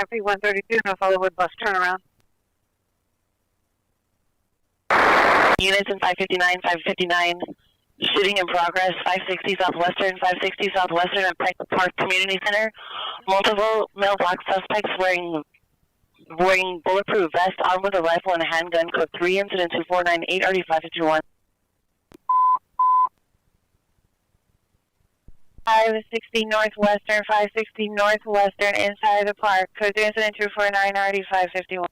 RP 132, no Hollywood bus turnaround. Units in 559, shooting in progress, 560 Southwestern, 560 Southwestern at Peck Park Community Center. Multiple male black suspects wearing bulletproof vests, armed with a rifle and a handgun, code 3, incident 2498, RD 551. 560 Northwestern, 560 Northwestern, inside the park, code 3, incident 249, RD 551.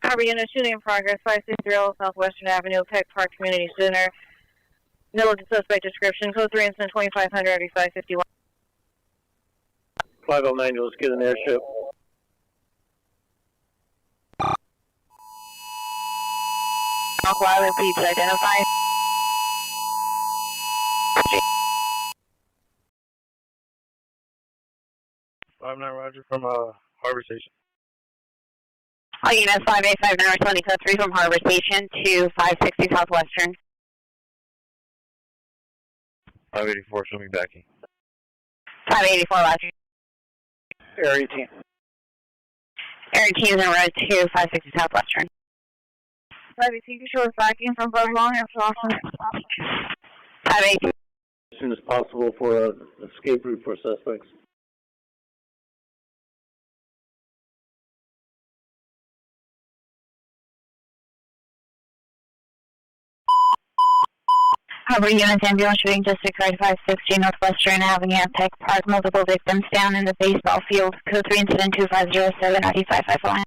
Harbor unit shooting in progress, 560 Southwestern Avenue, Peck Park Community Center. Middle of the suspect description, code 3, incident 2500, RD 551. 509, let's get an airship. Wyland, please identify. I'm not Roger from Harbor Station. All units 585 North 20, code 3 from Harbor Station to 560 Southwestern. 584, show me backing. 584, Roger. Area 18. Area 18 is en route to 560 Southwestern. 518, show us backing from Bud Long and Flosson. 518. As soon as possible for an escape route for suspects. Harbor units, ambulance shooting district right 560 Northwestern Avenue at Peck Park. Multiple victims down in the baseball field. Code 3 incident 2507 9551.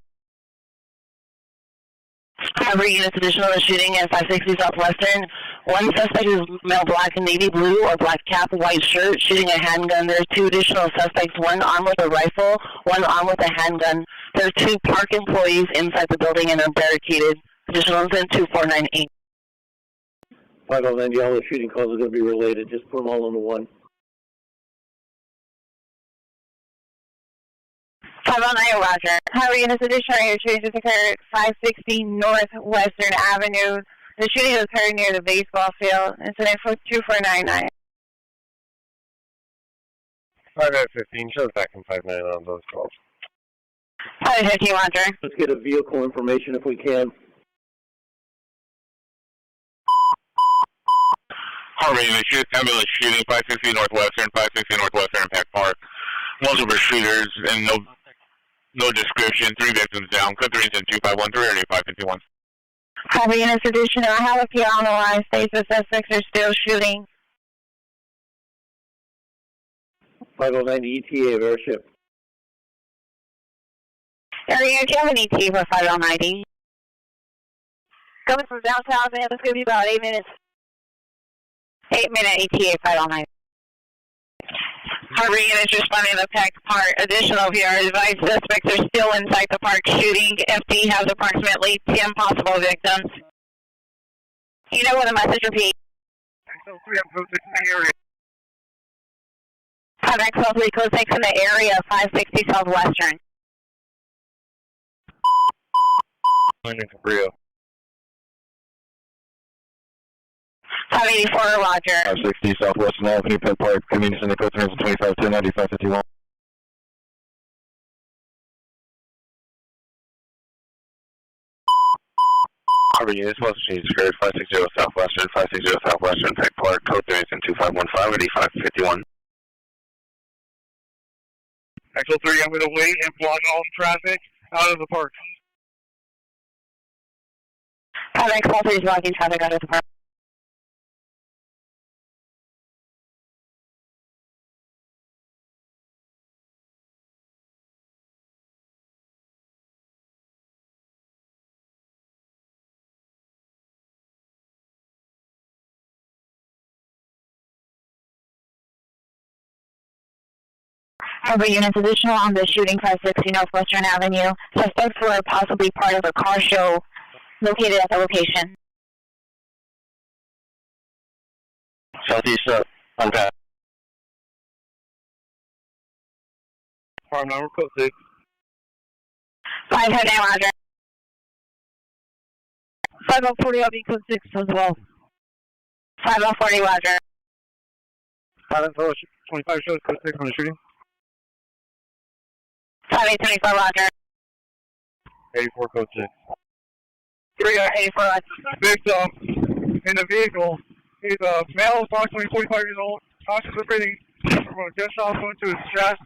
Harbor units, additional shooting at 560 Southwestern. One suspect is male black and navy blue or black cap, white shirt, shooting a handgun. There are two additional suspects, one armed with a rifle, one armed with a handgun. There are two park employees inside the building and are barricaded. Additional incident 2498. 509, all the shooting calls are going to be related. Just put them all into one. 509, Roger. Harbor units, additional air shooting just occurred at 560 Northwestern Avenue. The shooting occurred near the baseball field. Incident 2499. 515, show us back from 59 on those calls. 515, Roger. Let's get a vehicle information if we can. Harbor unit, ambulance shooting, 560 Northwestern, 560 Northwestern, Peck Park. Multiple shooters and no description. 3 victims down. Code 3 incident 2513, area 551. Harbor units, additional. I have a PR on the line. States the suspects are still shooting. 509, ETA of airship. Area, do you have an ETA for 509? Coming from downtown, man. It's going to be about 8 minutes. 8-minute ETA 509. Harbor units responding to Peck Park. Additional VR advice. Suspects are still inside the park shooting. FD has approximately 10 possible victims. You know what the message repeat. XL3 code 6 in the area, 560 Southwestern. Landing Cabrillo. 584, Roger. 560 Southwestern Avenue, Peck Park, Community Center, code 2510, 9551. Harbor units, most machines secured, 560 Southwestern, 560 Southwestern, Peck Park, code 3 incident 2515, area 551. XL3, I'm going to wait and block all traffic out of the park. XL3 is blocking traffic out of the park. Harbor units, additional on the shooting 560 Northwestern Avenue. Suspects were possibly part of a car show located at the location. Southeast, on path. Farm number, code 6. 509, Roger. 5040, I'll be code 6 as well. 5040, Roger. 25 shows, code 6 on the shooting. 5824, roger. 84 code 6. 84, roger. Victim in the vehicle. He's a male, approximately 45 years old. Conscious of breathing from a gunshot wound to his chest.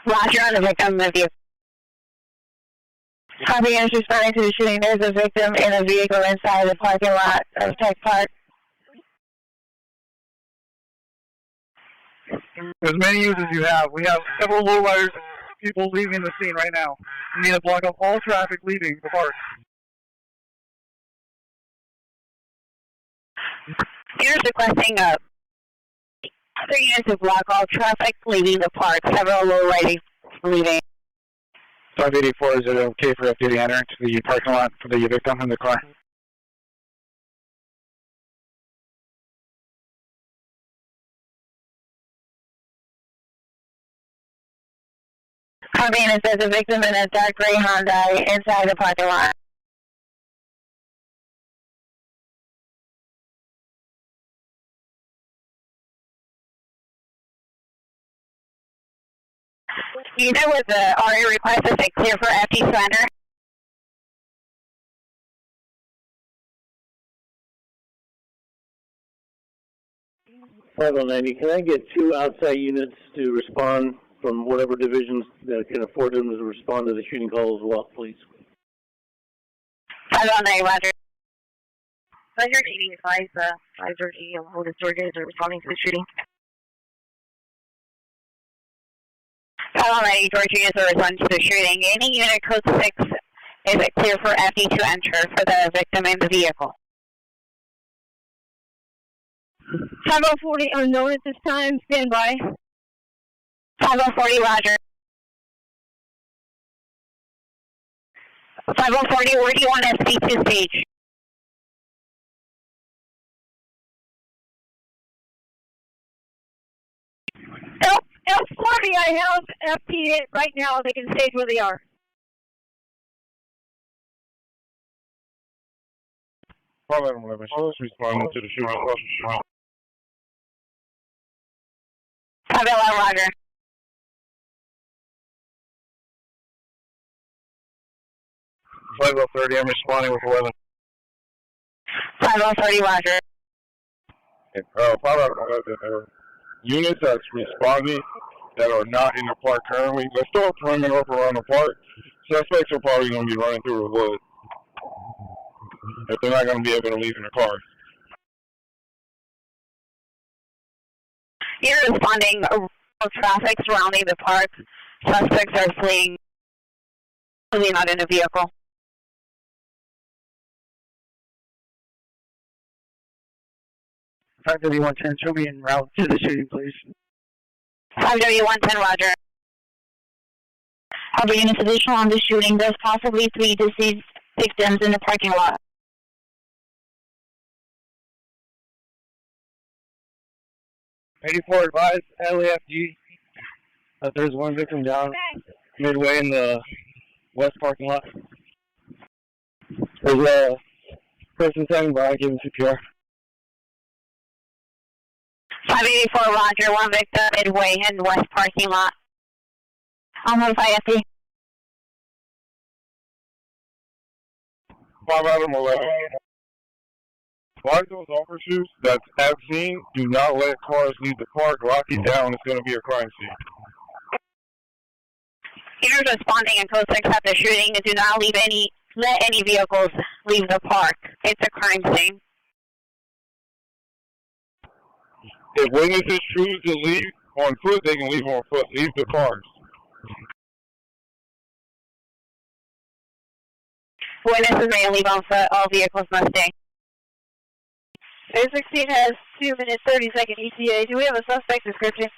Roger on the victim in the vehicle. Copy is responding to the shooting. There's a victim in a vehicle inside the parking lot of Peck Park. As many users you have. We have several lowriders, people leaving the scene right now. We need to block up all traffic leaving the park. Here's requesting 3 units to block all traffic leaving the park. Several low riders leaving. 584, is it okay for FD to enter into the parking lot for the victim in the car? Copy, and it says a victim in a dark gray Hyundai inside the parking lot. Unit with the RA request is a clear for FD to enter. 5090, can I get 2 outside units to respond from whatever divisions that can afford them to respond to the shooting call as well, please? 5090, roger. Pleasure 85, 530, Otis, Georgia, is responding to the shooting. 5090, Georgia is responding to the shooting. Any unit code 6 is it clear for FD to enter for the victim in the vehicle. 5040 unknown at this time, stand by. 5040, roger. 5040, where do you want SP to stage? L40, I have FP right now. They can stage where they are. Responding to the shooting. 5011, roger. 5030, I'm responding with 11. 5030, roger. Units that's responding that are not in the park currently, let's throw a perimeter up around the park. Suspects are probably going to be running through the woods if they're not going to be able to leave in the car. You're responding traffic surrounding the park. Suspects are fleeing, not in a vehicle. 5W110, show me en route to the shooting, please. 5W110, roger. Other units additional on the shooting. There's possibly 3 deceased victims in the parking lot. '84 advised LAPD that there's one victim down midway in the west parking lot. There's a person standing by, giving CPR. 584, roger. One victim midway in the west parking lot. I'll notify FD. 5 Adam 11. Advise those officers that's at scene, do not let cars leave the park. Lock it down. It's going to be a crime scene. Here's responding in code 6 at the shooting. Do not let any vehicles leave the park. It's a crime scene. If witnesses choose to leave on foot, they can leave on foot. Leave the cars. Witnesses may leave on foot. All vehicles must stay. 16 has 2 minutes 30-second ETA. Do we have a suspect description?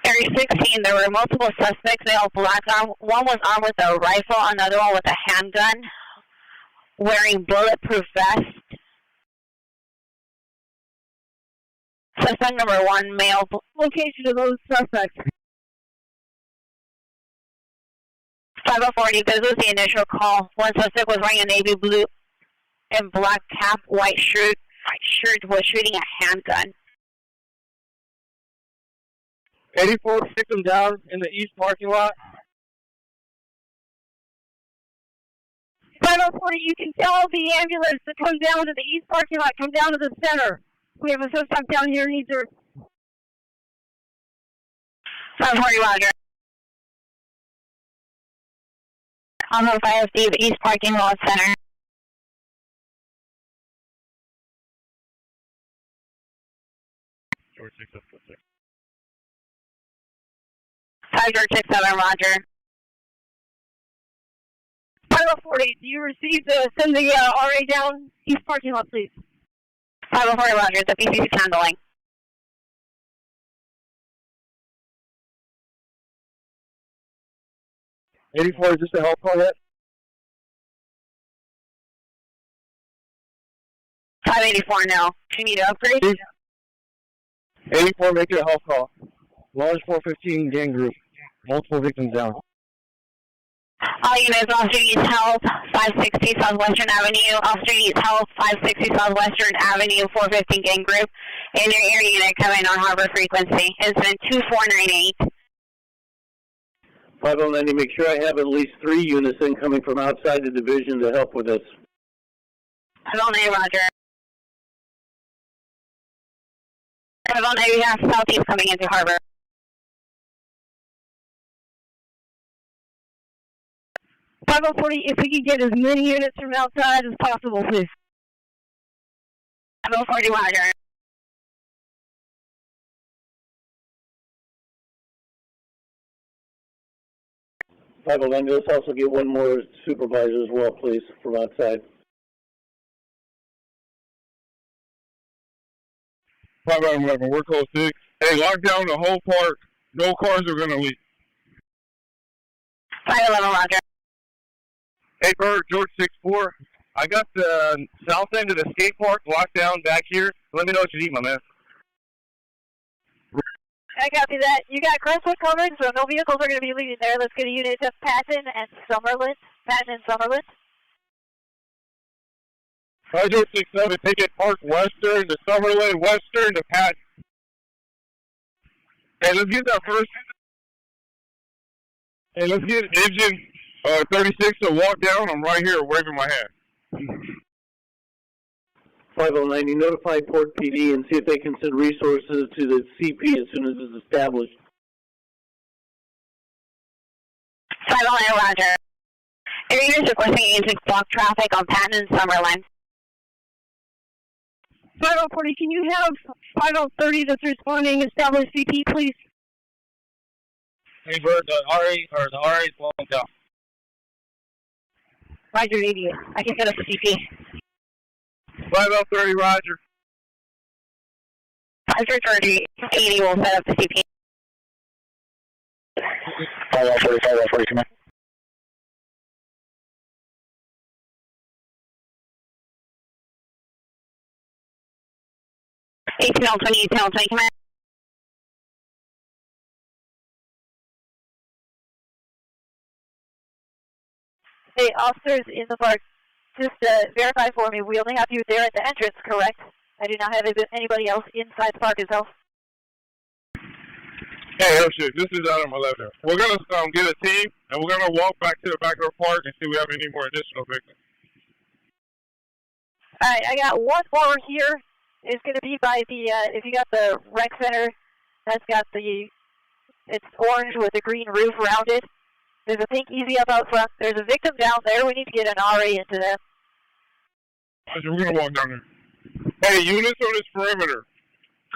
Area 16, there were multiple suspects. They all black armed. One was armed with a rifle, another one with a handgun, wearing bulletproof vest. Suspect number 1, male. Location of those suspects. 5040, this was the initial call. One suspect was wearing a navy blue in black cap, white shirt was shooting a handgun. 84 victim down in the east parking lot. 540, you can tell the ambulance to come down to the east parking lot, come down to the center. We have a suspect down here, needs her. 540, Roger. On the ISD, the east parking lot center. George 676. 5 George 67, Roger. 540, do you receive the, send the RA down east parking lot, please? 540, Roger, the BCC is handling. Is this a help call yet? 584, no. Do you need to upgrade? 84, make it a help call. Large 415 gang group. Multiple victims down. All units, Officer needs help, 560 Southwestern Avenue. Officer needs help, 560 Southwestern Avenue, 415 gang group. In your area unit coming on Harbor frequency. Incident 2498. 5090, make sure I have at least 3 units incoming from outside the division to help with this. 509, Roger. 509, we have Southeast coming into Harbor. 540, if we could get as many units from outside as possible, please. 540, Roger. Let's also get one more supervisor as well, please, from outside. 511, we're close 6. Hey, lock down the whole park. No cars are going to leave. 511, Roger. Hey, Bird, George 64. I got the south end of the skate park locked down back here. Let me know what you need, my man. I copy that. You got Crestwood covered, so no vehicles are going to be leaving there. Let's get a unit to Patton and Summerlin. Patton and Summerlin. 5 George 67, take it Park Western to Summerlin, Western to Patton. Hey, let's get that first. Hey, let's get engine 36 to walk down. I'm right here waving my hand. 5090, notify Port PD and see if they can send resources to the CP as soon as it's established. 509, Roger. Area units requesting agents block traffic on Patton and Summerlin. 5040, can you have 5030 that's responding establish CP, please? Hey, Bird, the RA is blowing down. Roger, idiot. I can set up the CP. 5030, Roger. 530, 80 will set up the CP. 5040, come on. 1820, come on. Hey, officers in the park, just verify for me, we only have you there at the entrance, correct? I do not have anybody else inside the park itself. Hey, Hershey, this is Adam 11. We're going to get a team, and we're going to walk back to the back of the park and see if we have any more additional victims. All right, I got one more here. It's going to be by the, if you got the rec center, that's got the, it's orange with a green roof around it. There's a pink easy up out front. There's a victim down there. We need to get an RA into that. We're going to walk down there. Hey, units on this perimeter.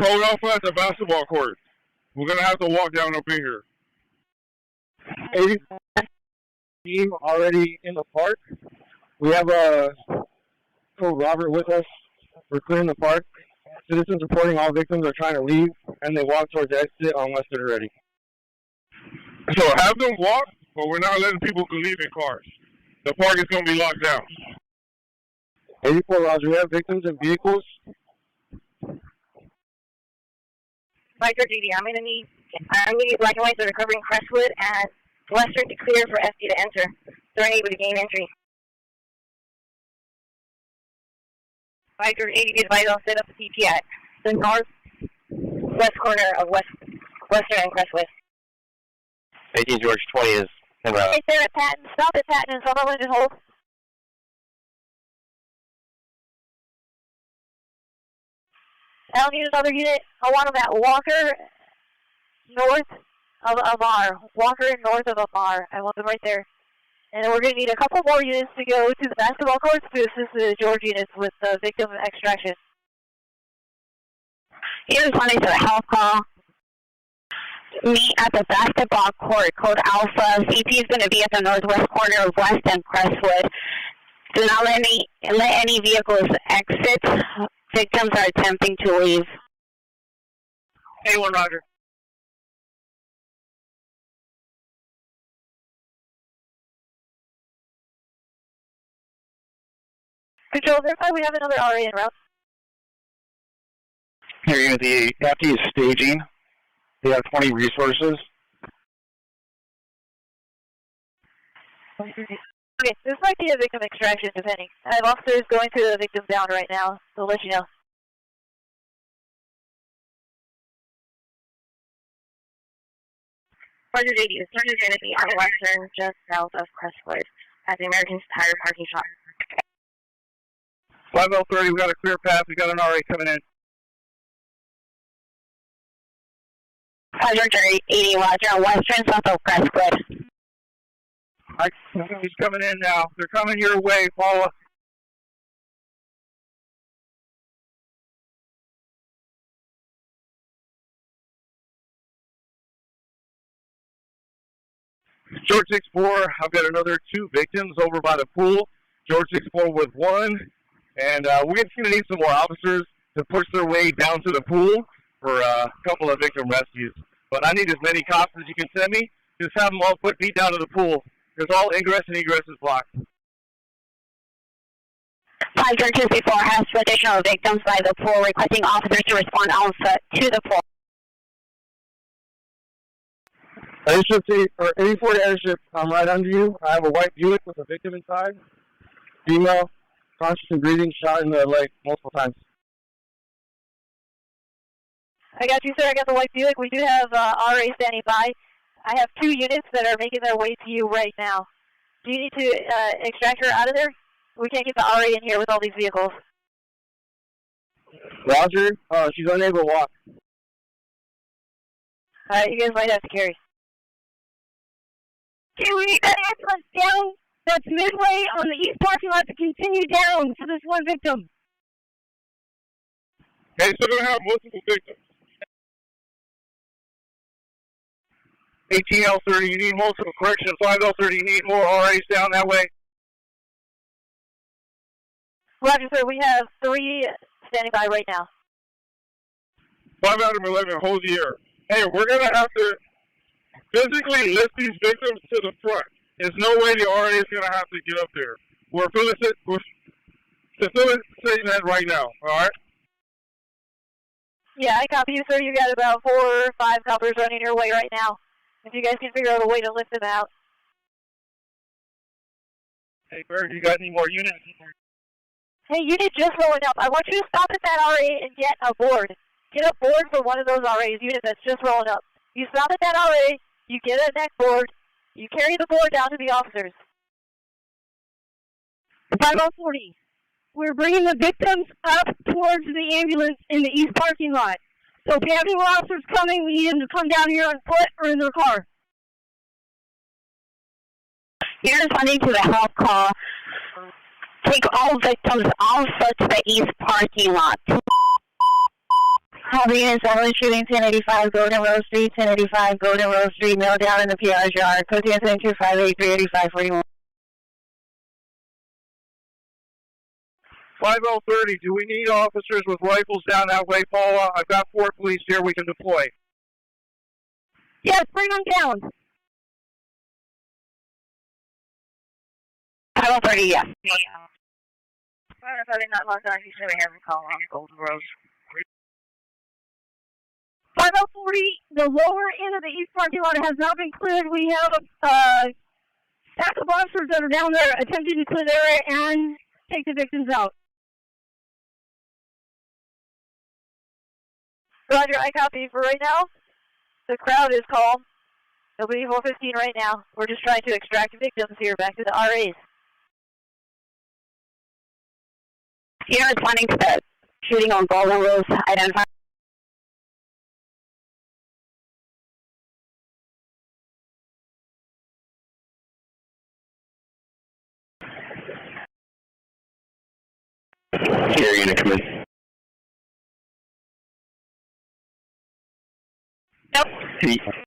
Code off at the basketball court. We're going to have to walk down up in here. 80 team already in the park. We have Code Robert with us. We're clearing the park. Citizens reporting all victims are trying to leave, and they walk towards the exit on Western already. So have them walk, but we're not letting people leave in cars. The park is going to be locked down. 84 Roger, we have victims in vehicles. Micro DD, I'm going to need immediate black and whites that are covering Crestwood and Western to clear for FD to enter. They're unable to gain entry. Roger, 80 advise I'll set up a CP at the northwest corner of Western and Crestwood. 18 George 20 is en route. Hey, Sarah, Patton. Stop at Patton and Sutherland and hold. I don't need another unit. I want them at Walker, north of Amar. Walker north of Amar. I want them right there. And we're going to need a couple more units to go to the basketball courts to assist the George units with the victim extraction. Here's responding to the health call. Meet at the basketball court, code Alpha. CP is going to be at the northwest corner of West and Crestwood. Do not let any vehicles exit. Victims are attempting to leave. A1, Roger. Control, verify we have another RA en route. Here, unit, the LAPD is staging. They have 20 resources. Okay, this might be a victim extraction, depending. I have officers going to the victim down right now, so I'll let you know. Roger, JD, the start is going to be on Western, just south of Crestwood, at the American Tire parking lot. 5030, we got a clear path. We got an RA coming in. Roger, 80, Roger, on Western, south of Crestwood. He's coming in now. They're coming your way, Paula. George 6-4, I've got another 2 victims over by the pool. George 6-4 with 1. And we're going to need some more officers to push their way down to the pool for a couple of victim rescues. But I need as many cops as you can send me. Just have them all put feet down to the pool. Because all ingress and egress is blocked. 5 churches before has additional victims by the pool, requesting officers to respond also to the pool. Airship 84 airship, I'm right under you. I have a white Buick with a victim inside. Female, conscious and breathing, shot in the leg multiple times. I got you, sir. I got the white Buick. We do have RA standing by. I have 2 units that are making their way to you right now. Do you need to extract her out of there? We can't get the RA in here with all these vehicles. Roger, she's unable to walk. Alright, you guys might have to carry. Can we get that ambulance down? That's midway on the east parking lot to continue down for this one victim. Okay, so they're going to have multiple victims. 18L30, you need multiple correction. 5L30, you need more RAs down that way. Roger, sir. We have 3 standing by right now. 5 out of 11, hold the air. Hey, we're going to have to physically lift these victims to the front. There's no way the RA is going to have to get up there. We're facilitating that right now, all right? Yeah, I copy you, sir. You got about 4 or 5 coppers running your way right now. If you guys can figure out a way to lift them out. Hey, Bird, you got any more units? Hey, unit just rolling up. I want you to stop at that RA and get a board. Get a board for one of those RAs, unit that's just rolling up. You stop at that RA, you get a neck board, you carry the board down to the officers. 5040. We're bringing the victims up towards the ambulance in the east parking lot. So if you have any more officers coming, we need them to come down here on foot or in their car. You're responding to the health call. Take all victims also to the east parking lot. Heavy units, Evelyn shooting 1085, Golden Rose Street, 1085, Golden Rose Street, mail down in the PR's yard. Code 258-385-41. 5030, do we need officers with rifles down that way, Paula? I've got 4 police here we can deploy. Yes, bring them down. 5030, yes. 5030 not locked on. He's going to have a call on Golden Rose. 5040, the lower end of the east parking lot has now been cleared. We have a stack of officers that are down there attempting to clear the area and take the victims out. Roger, I copy for right now. The crowd is calm. Nobody 415 right now. We're just trying to extract victims here back to the RAs. You're responding to the shooting on Golden Rose. Identify. Here, unit, come in. Nope.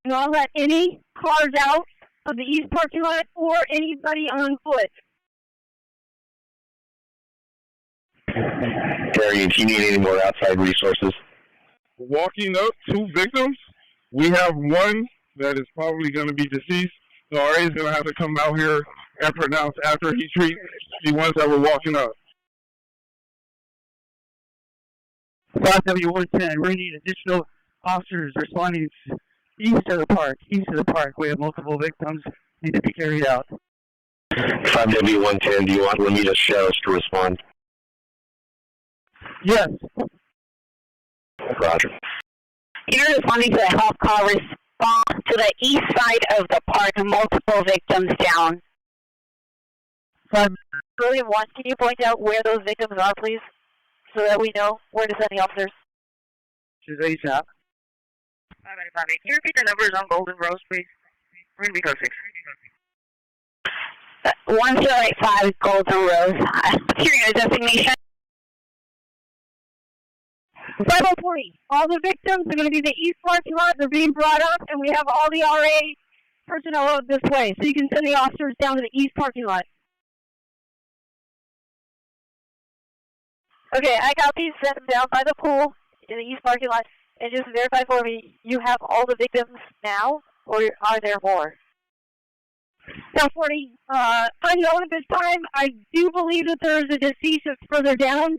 Not let any cars out of the east parking lot or anybody on foot. Terry, if you need any more outside resources. Walking up 2 victims, we have one that is probably going to be deceased. The RA is going to have to come out here and pronounce after he treats the ones that were walking up. 5W110, we need additional officers responding east of the park. We have multiple victims need to be carried out. 5W110, do you want Lamita Sheriffs to respond? Yes. Roger. You're responding to the health call. Respond to the east side of the park. Multiple victims down. William 1, can you point out where those victims are, please? So that we know where to send the officers. She's ASAP. Can you repeat the numbers on Golden Rose, please? We're going to be code 6. 1085 Golden Rose. What's your unit designation? 540. All the victims are going to be the east parking lot. They're being brought up, and we have all the RA personnel out this way. So you can send the officers down to the east parking lot. Okay, I copy. Send them down by the pool in the east parking lot. And just verify for me, you have all the victims now, or are there more? 40. Unknown at this time. I do believe that there is a deceased that's further down.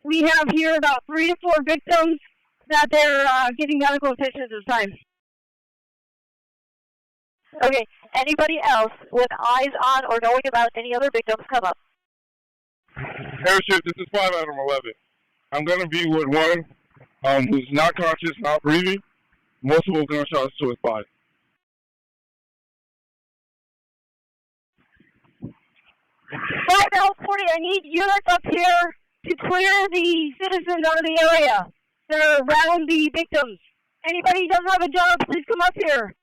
We have here about 3 to 4 victims that they're getting medical attention at this time. Okay, anybody else with eyes on or knowing about any other victims, come up. Parachute, this is 5 out of 11. I'm going to be with one who's not conscious, not breathing, multiple gunshots to his body. 5L40, I need units up here to clear the citizens out of the area that are around the victims. Anybody who doesn't have a job, please come up here.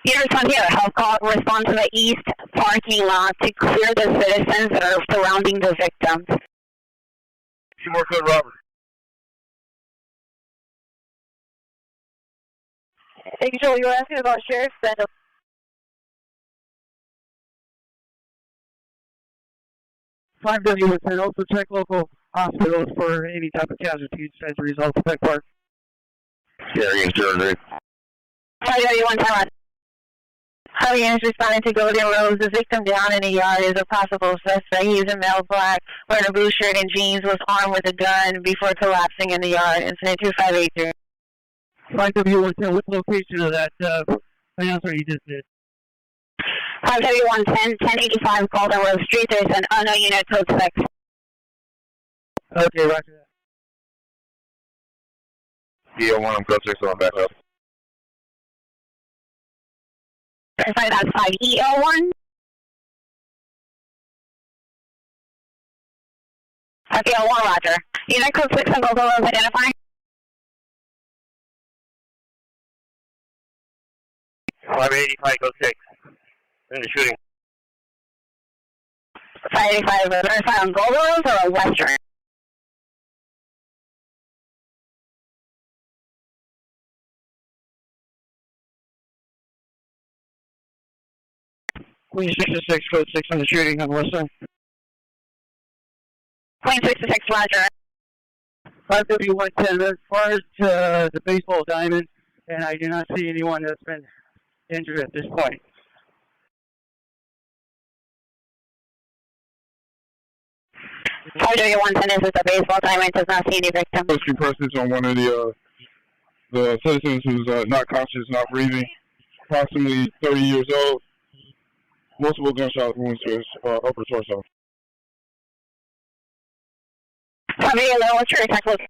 You respond here. Health call. Respond to the east parking lot to clear the citizens that are surrounding the victims. 2 more code Robert. Hey, Joel, you were asking about sheriff's send up. Five W110, also check local hospitals for any type of casualties as a result of Peck Park. Terry and Jordan. 5W110. Harvey is responding to Golden Rose. The victim down in the yard is a possible suspect. He is a male black, wearing a blue shirt and jeans, was armed with a gun before collapsing in the yard. Incident 2583. 5W110, what location of that announcer you just did? 5W110, 1085 Golden Rose Street. There's an unknown unit code 6. Okay, roger that. DO1, I'm code 6, so I'm back up. Sorry, that's 5EO1. Okay, 1, roger. Unit code 6 on Golden Rose, identify. 585, code 6. In the shooting. 585, verify on Golden Rose or a Western? Queen 66, code 6 on the shooting on Western. Queen 66, roger. 5W110, as far as the baseball diamond, and I do not see anyone that's been injured at this point. RW110 is a baseball diamond, does not see any victims. Rescue persons on one of the citizens who's not conscious, not breathing, approximately 30 years old, multiple gunshot wounds to his upper torso. What's your exact location?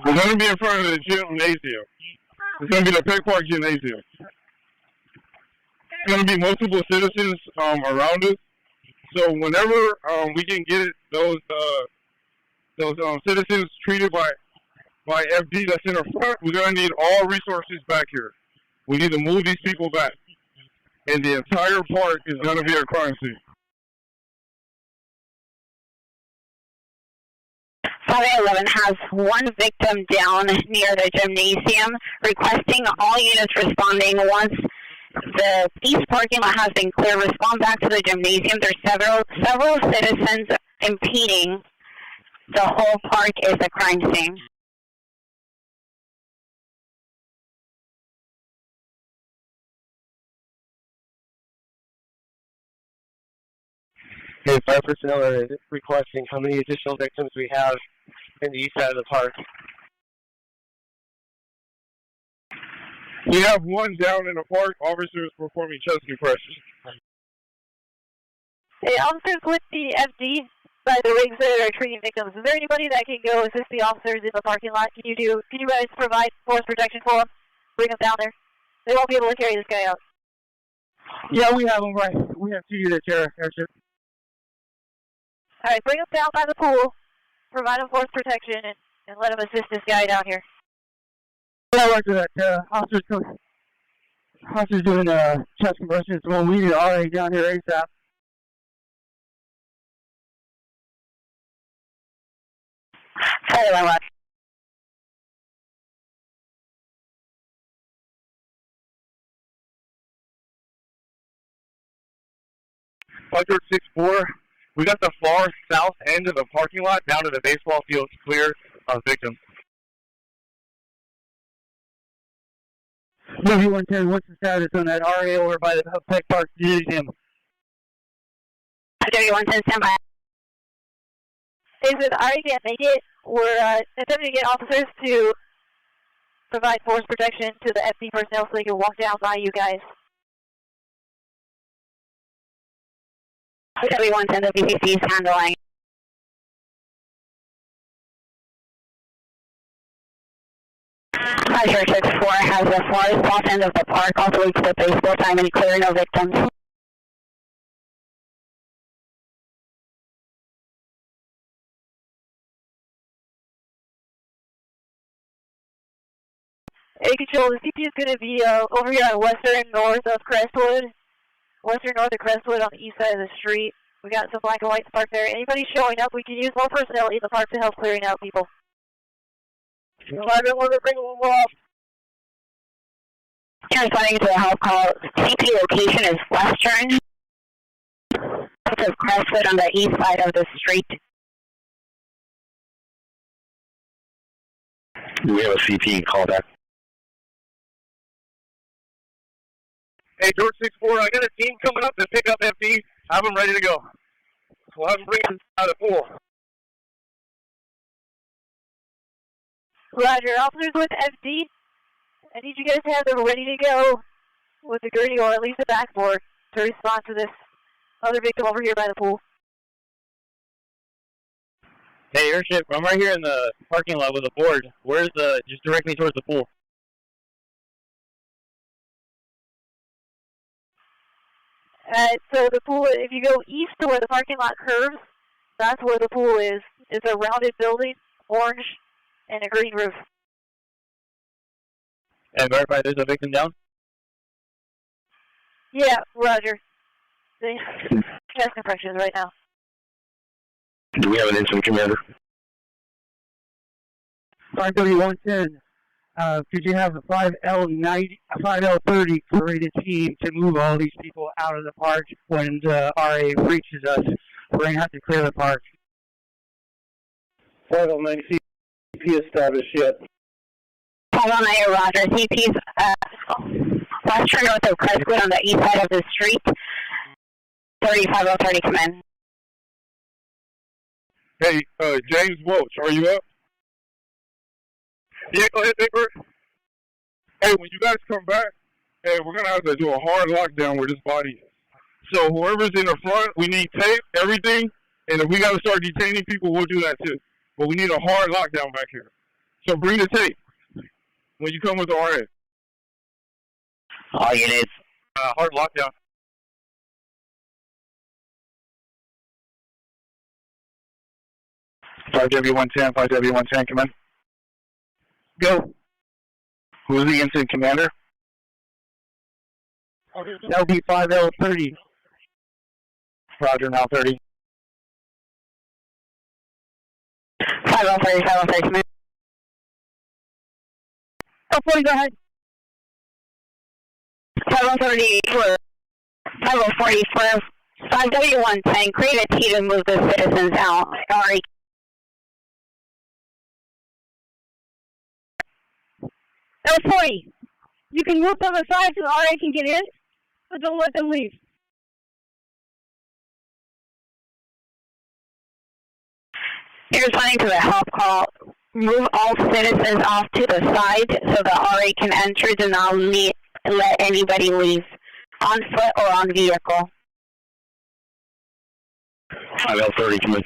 We're going to be in front of the gymnasium. It's going to be the Peck Park gymnasium. There's going to be multiple citizens around us. So whenever we can get those citizens treated by FD that's in the front, we're going to need all resources back here. We need to move these people back. And the entire park is going to be a crime scene. 511 has one victim down near the gymnasium, requesting all units responding once the east parking lot has been clear. Respond back to the gymnasium. There's several citizens impeding. The whole park is a crime scene. Okay, fire personnel are requesting how many additional victims we have in the east side of the park. We have one down in the park. Officers performing chest compressions. Hey, officers with the FD by the rigs that are treating victims. Is there anybody that can go assist the officers in the parking lot? Can you guys provide force protection for them? Bring them down there. They won't be able to carry this guy out. Yeah, we have them right. We have 2 units here, airship. All right, bring them down by the pool. Provide them force protection and let them assist this guy down here. Yeah, I worked with that. Officers doing chest compressions. Well, we need RA down here ASAP. Hello, George 6-4. We got the far south end of the parking lot down to the baseball field clear of victims. W110, what's the status on that RA over by the Peck Park Gymnasium? W110, stand by. Is it RA can't make it? We're attempting to get officers to provide force protection to the FD personnel so they can walk down by you guys. W110, the BCC is handling. George 6-4 has the far south end of the park all the way to the baseball diamond, clear, no victims. Hey, Control, the CP is going to be over here on western north of Crestwood. Western north of Crestwood on the east side of the street. We got some black and white parked there. Anybody showing up, we can use more personnel in the park to help clearing out people. I don't want to bring them off. Responding to a help call. CP location is western of Crestwood on the east side of the street. Do we have a CP call back? Hey, George 6-4, I got a team coming up to pick up FD. Have them ready to go. We'll have them bring them out of the pool. Roger, officers with FD, I need you guys to have them ready to go with the gurney or at least a backboard to respond to this other victim over here by the pool. Hey, airship, I'm right here in the parking lot with a board. Where's just directly towards the pool? So the pool, if you go east to where the parking lot curves, that's where the pool is. It's a rounded building, orange, and a green roof. And verify there's a victim down? Yeah, roger. The chest compressions right now. Do we have an incident commander? 5W110. Could you have a 5L30 rated team to move all these people out of the park when the RA reaches us? We're going to have to clear the park. 5L90 CP established yet. 509, roger. CP's western north of Crestwood on the east side of the street. 3530, come in. Hey, James Welch, are you up? Yeah, go ahead, Bigger. Hey, when you guys come back, hey, we're going to have to do a hard lockdown where this body is. So whoever's in the front, we need tape, everything, and if we got to start detaining people, we'll do that too. But we need a hard lockdown back here. So bring the tape when you come with the RA. All units. Hard lockdown. Five W110, 5W110, come in. Go. Who's the incident commander? That would be 5L30. Roger, now 30. 503, 503, come in. 40, go ahead. 503 for 540 for 5W110. Create a T to move the citizens out. RA. L40. You can move them aside so the RA can get in, but don't let them leave. You're responding to the help call. Move all citizens off to the side so the RA can enter. Do not let anybody leave on foot or on vehicle. 5L30, come in.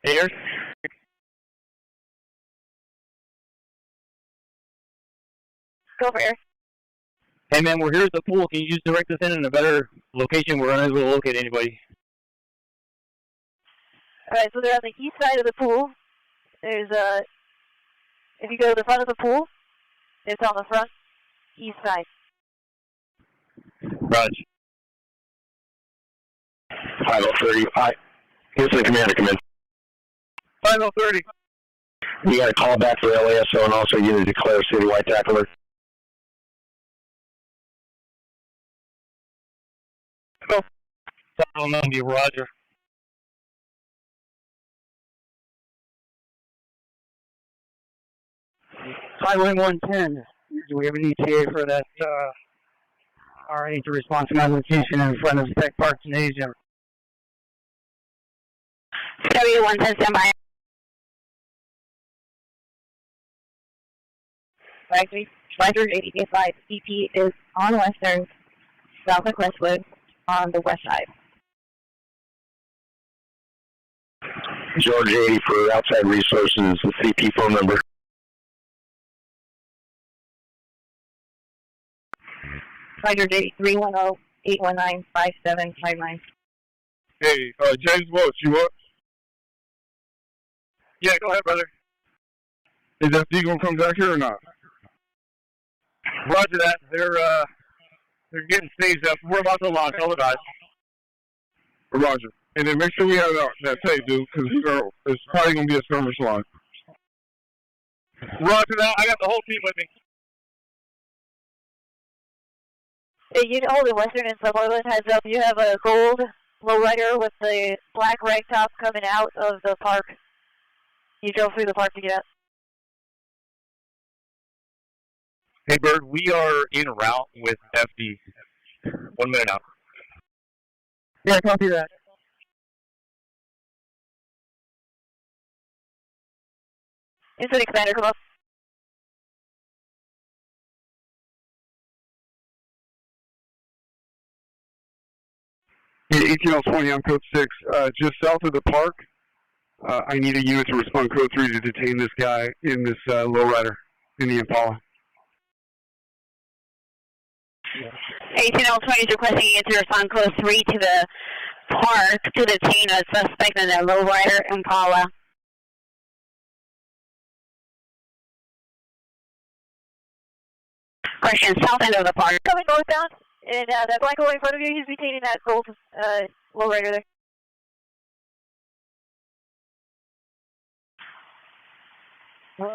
Air. Go for air. Hey man, we're here at the pool. Can you just direct us in a better location? We're unable to locate anybody. Alright, so they're on the east side of the pool. There's if you go to the front of the pool, it's on the front east side. Roger. 5L30. Incident commander, come in. 5L30. You got a call back for LASO and also you need to declare citywide tackle alert. Go. 5L90, Roger. Highway 110. Do we have an ETA for that RA to respond to my location in front of Peck Park Gymnasium? W110 stand by. 585 EP is on Western, south of Crestwood, on the west side. George 80 for outside resources, the CP phone number. Tiger 310-819-5759. Hey, James Welch, you up? Yeah, go ahead, brother. Is FD gonna come back here or not? Roger that. They're getting staged up. We're about to launch. All the guys. Roger. And then make sure we have that tape, dude, because it's probably gonna be a skirmish line. Roger that. I got the whole team with me. Hey, you hold it, Western and Sutherland, heads up. You have a gold lowrider with the black rag top coming out of the park. You drove through the park to get out. Hey, Bird, we are en route with FD. 1 minute out. Yeah, copy that. Incident commander, come up. ETL 20 on code 6, just south of the park. I need a unit to respond code 3 to detain this guy in this lowrider in the Impala. 18L20 is requesting you to respond code 3 to the park to detain a suspect in a lowrider Impala. Question, south end of the park. Coming northbound, and that black boy in front of you, he's retaining that gold lowrider there.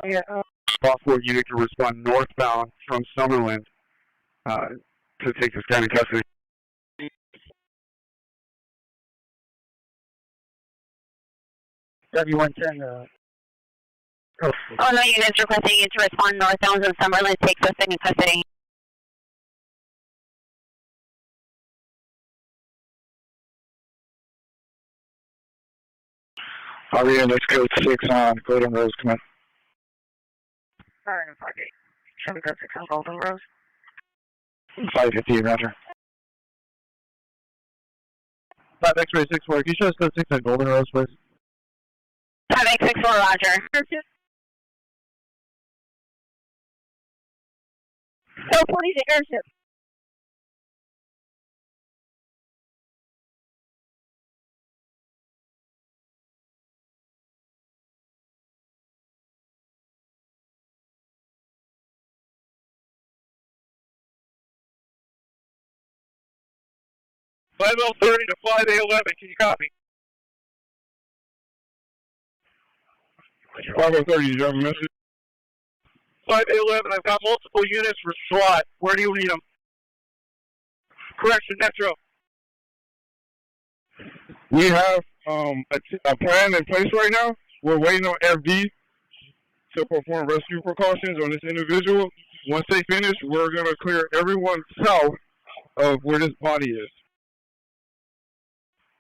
Yeah. Possible unit to respond northbound from Summerlin to take this guy in custody. W110. Oh no, units requesting you to respond northbound and Summerlin take suspect in custody. Aria, next code 6 on Golden Rose, come in. Alright, Park 8. Chevy code 6 on Golden Rose. 550, roger. 5 X-ray 6-4. Can you show us code 6 at Golden Rose, please? 5864, roger. L40 to airship. L30 to fly the 11. Can you copy? 5030, do you have a message? 5A11, I've got multiple units for SWAT. Where do you need them? Correction, Metro. We have a plan in place right now. We're waiting on FD to perform rescue precautions on this individual. Once they finish, we're going to clear everyone south of where this body is.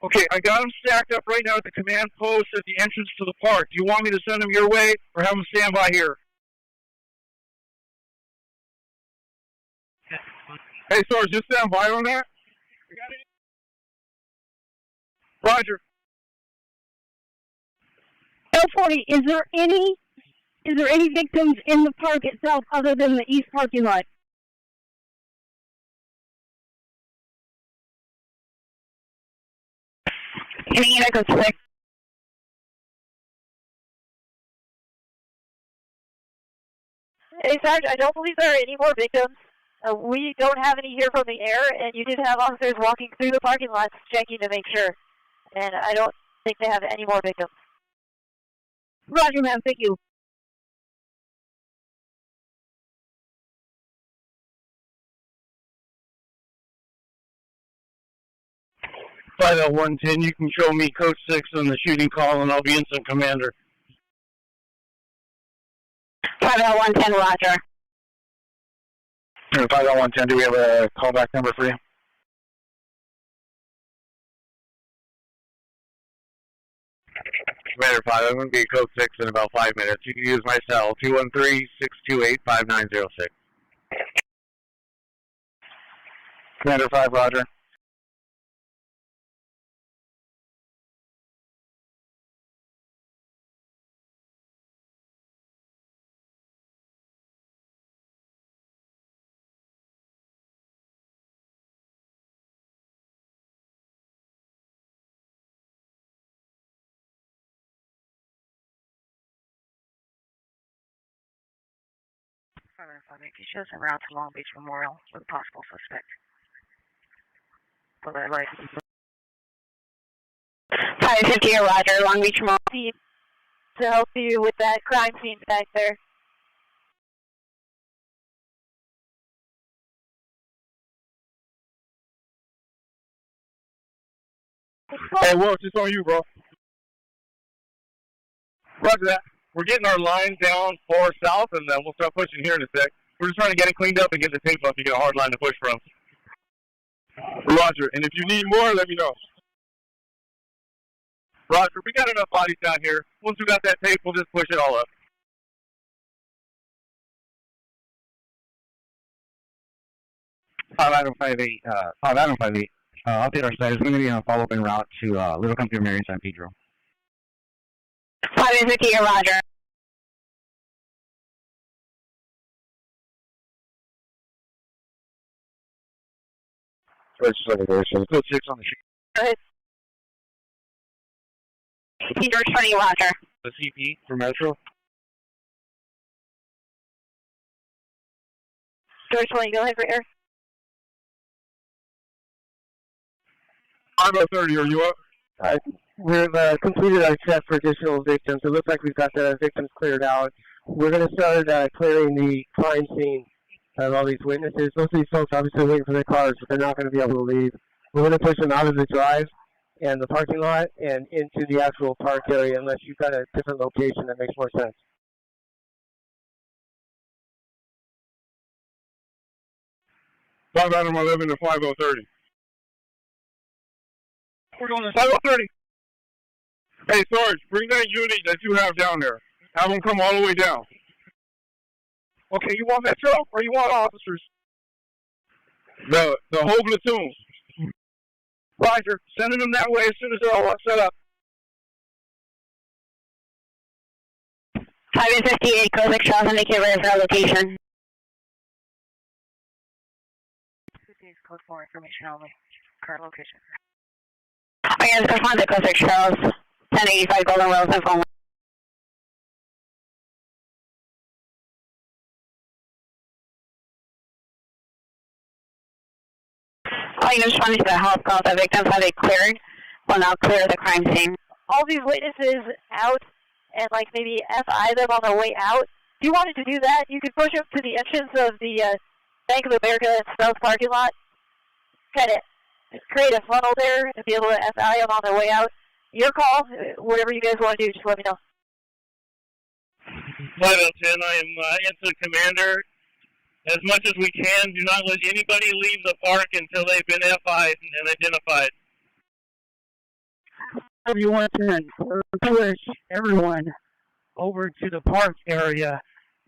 Okay, I got them stacked up right now at the command post at the entrance to the park. Do you want me to send them your way or have them stand by here? Hey, Sarge, just stand by on that. Roger. L40, is there any victims in the park itself other than the east parking lot? Any unit code 6. Hey, Sarge, I don't believe there are any more victims. We don't have any here from the air, and you did have officers walking through the parking lots checking to make sure. And I don't think they have any more victims. Roger, ma'am. Thank you. Flight 110, you can show me code 6 on the shooting call, and I'll be instant commander. 110, roger. 5L110, do we have a callback number for you? Commander 5, I'm going to be code 6 in about 5 minutes. You can use my cell, 213-628-5906. Commander 5, roger. If you show us en route to Long Beach Memorial with a possible suspect. For that, right. 550, roger. Long Beach Memorial. To help you with that crime scene back there. Hey, Will, it's just on you, bro. Roger that. We're getting our line down far south, and then we'll start pushing here in a sec. We're just trying to get it cleaned up and get the tape up to get a hard line to push from. Roger, and if you need more, let me know. Roger, we got enough bodies down here. Once we got that tape, we'll just push it all up. Item 58. Update our status. We're going to be on a follow-up en route to Little Country of Mary, San Pedro. 550, roger. Code 6 on the sheet. Go ahead. George 20, roger. The CP for Metro. George 20, go ahead for air. 5030, are you up? We've completed our check for additional victims. It looks like we've got the victims cleared out. We're going to start clearing the crime scene of all these witnesses. Most of these folks obviously waiting for their cars, but they're not going to be able to leave. We're going to push them out of the drive and the parking lot and into the actual park area unless you've got a different location that makes more sense. Item 11 to 5030. We're going to 5030. Hey, Sarge, bring that unit that you have down there. Have them come all the way down. Okay, you want Metro or you want officers? The whole platoon. Roger. Sending them that way as soon as they're all set up. 5 and 58, code 6 Charles, indicate where is our location. 58 code 4, information only. Current location. Okay, let's respond to code 6 Charles, 1085 Golden Rose and phone. All units responding to the health calls, the victims have cleared, will now clear the crime scene. All these witnesses out and like maybe FI them on their way out. If you wanted to do that, you could push them to the entrance of the Bank of America South parking lot. Kind of create a funnel there and be able to FI them on their way out. Your call. Whatever you guys want to do, just let me know. 510, I am incident commander. As much as we can, do not let anybody leave the park until they've been FI'd and identified. Everyone can push everyone over to the park area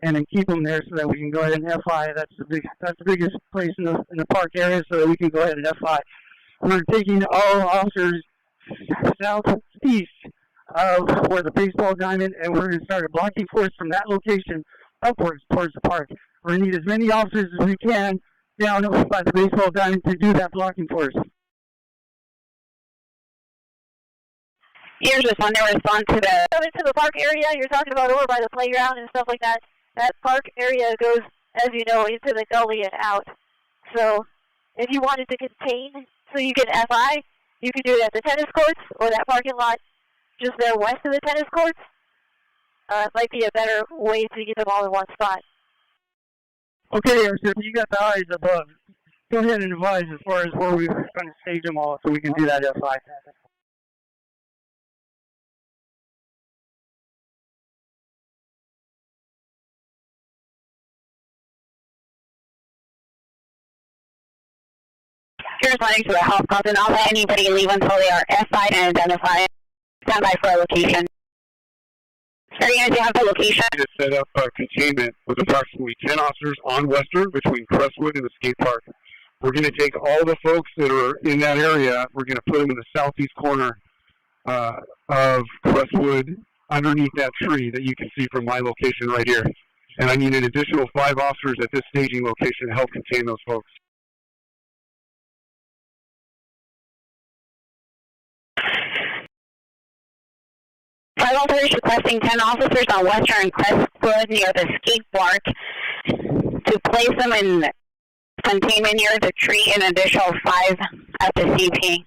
and then keep them there so that we can go ahead and FI. That's the biggest place in the park area, so that we can go ahead and FI. We're taking all officers southeast of where the baseball diamond, and we're going to start a blocking force from that location upwards towards the park. We're going to need as many officers as we can down by the baseball diamond to do that blocking force. Here's just one to respond to the... Come into the park area, you're talking about over by the playground and stuff like that. That park area goes, as you know, into the gully and out. So if you wanted to contain so you can FI, you can do it at the tennis courts or that parking lot just there west of the tennis courts. Might be a better way to get them all in one spot. Okay, Airship, you got the eyes above. Go ahead and advise as far as where we're going to stage them all so we can do that FI. Here's responding to the health calls, and I'll let anybody leave until they are FI'd and identified. Stand by for a location. Are you going to have the location? To set up containment with approximately 10 officers on Western between Crestwood and the skate park. We're going to take all the folks that are in that area, we're going to put them in the southeast corner of Crestwood underneath that tree that you can see from my location right here. And I need an additional 5 officers at this staging location to help contain those folks. Five officers requesting 10 officers on Western Crestwood near the skate park to place them in containment near the tree, an additional 5 at the CP.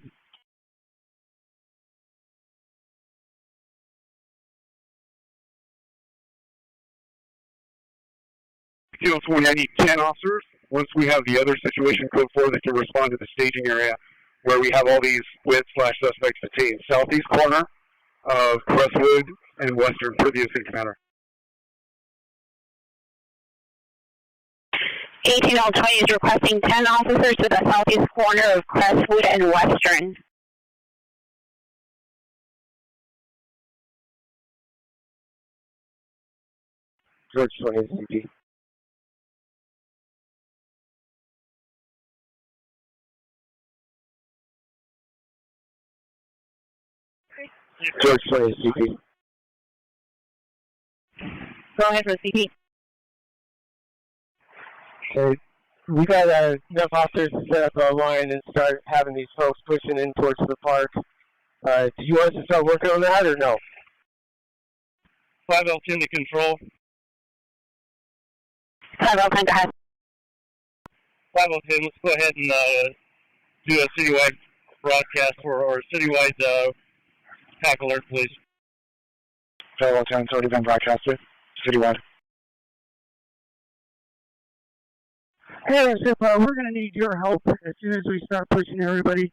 Kilo 20, I need 10 officers. Once we have the other situation code 4 that can respond to the staging area where we have all these wit/suspects detained. Southeast corner of Crestwood and Western for the incident commander. 18020 is requesting 10 officers to the southeast corner of Crestwood and Western. George 20 CP. George 20 CP. Go ahead for CP. Okay, we got enough officers to set up a line and start having these folks pushing in towards the park. Do you want us to start working on that or no? 5L10 to control. 5L10 to have. 5L10, let's go ahead and do a citywide broadcast or citywide pack alert, please. 5L10's already been broadcasted. Citywide. Hey, Zip, we're going to need your help as soon as we start pushing everybody.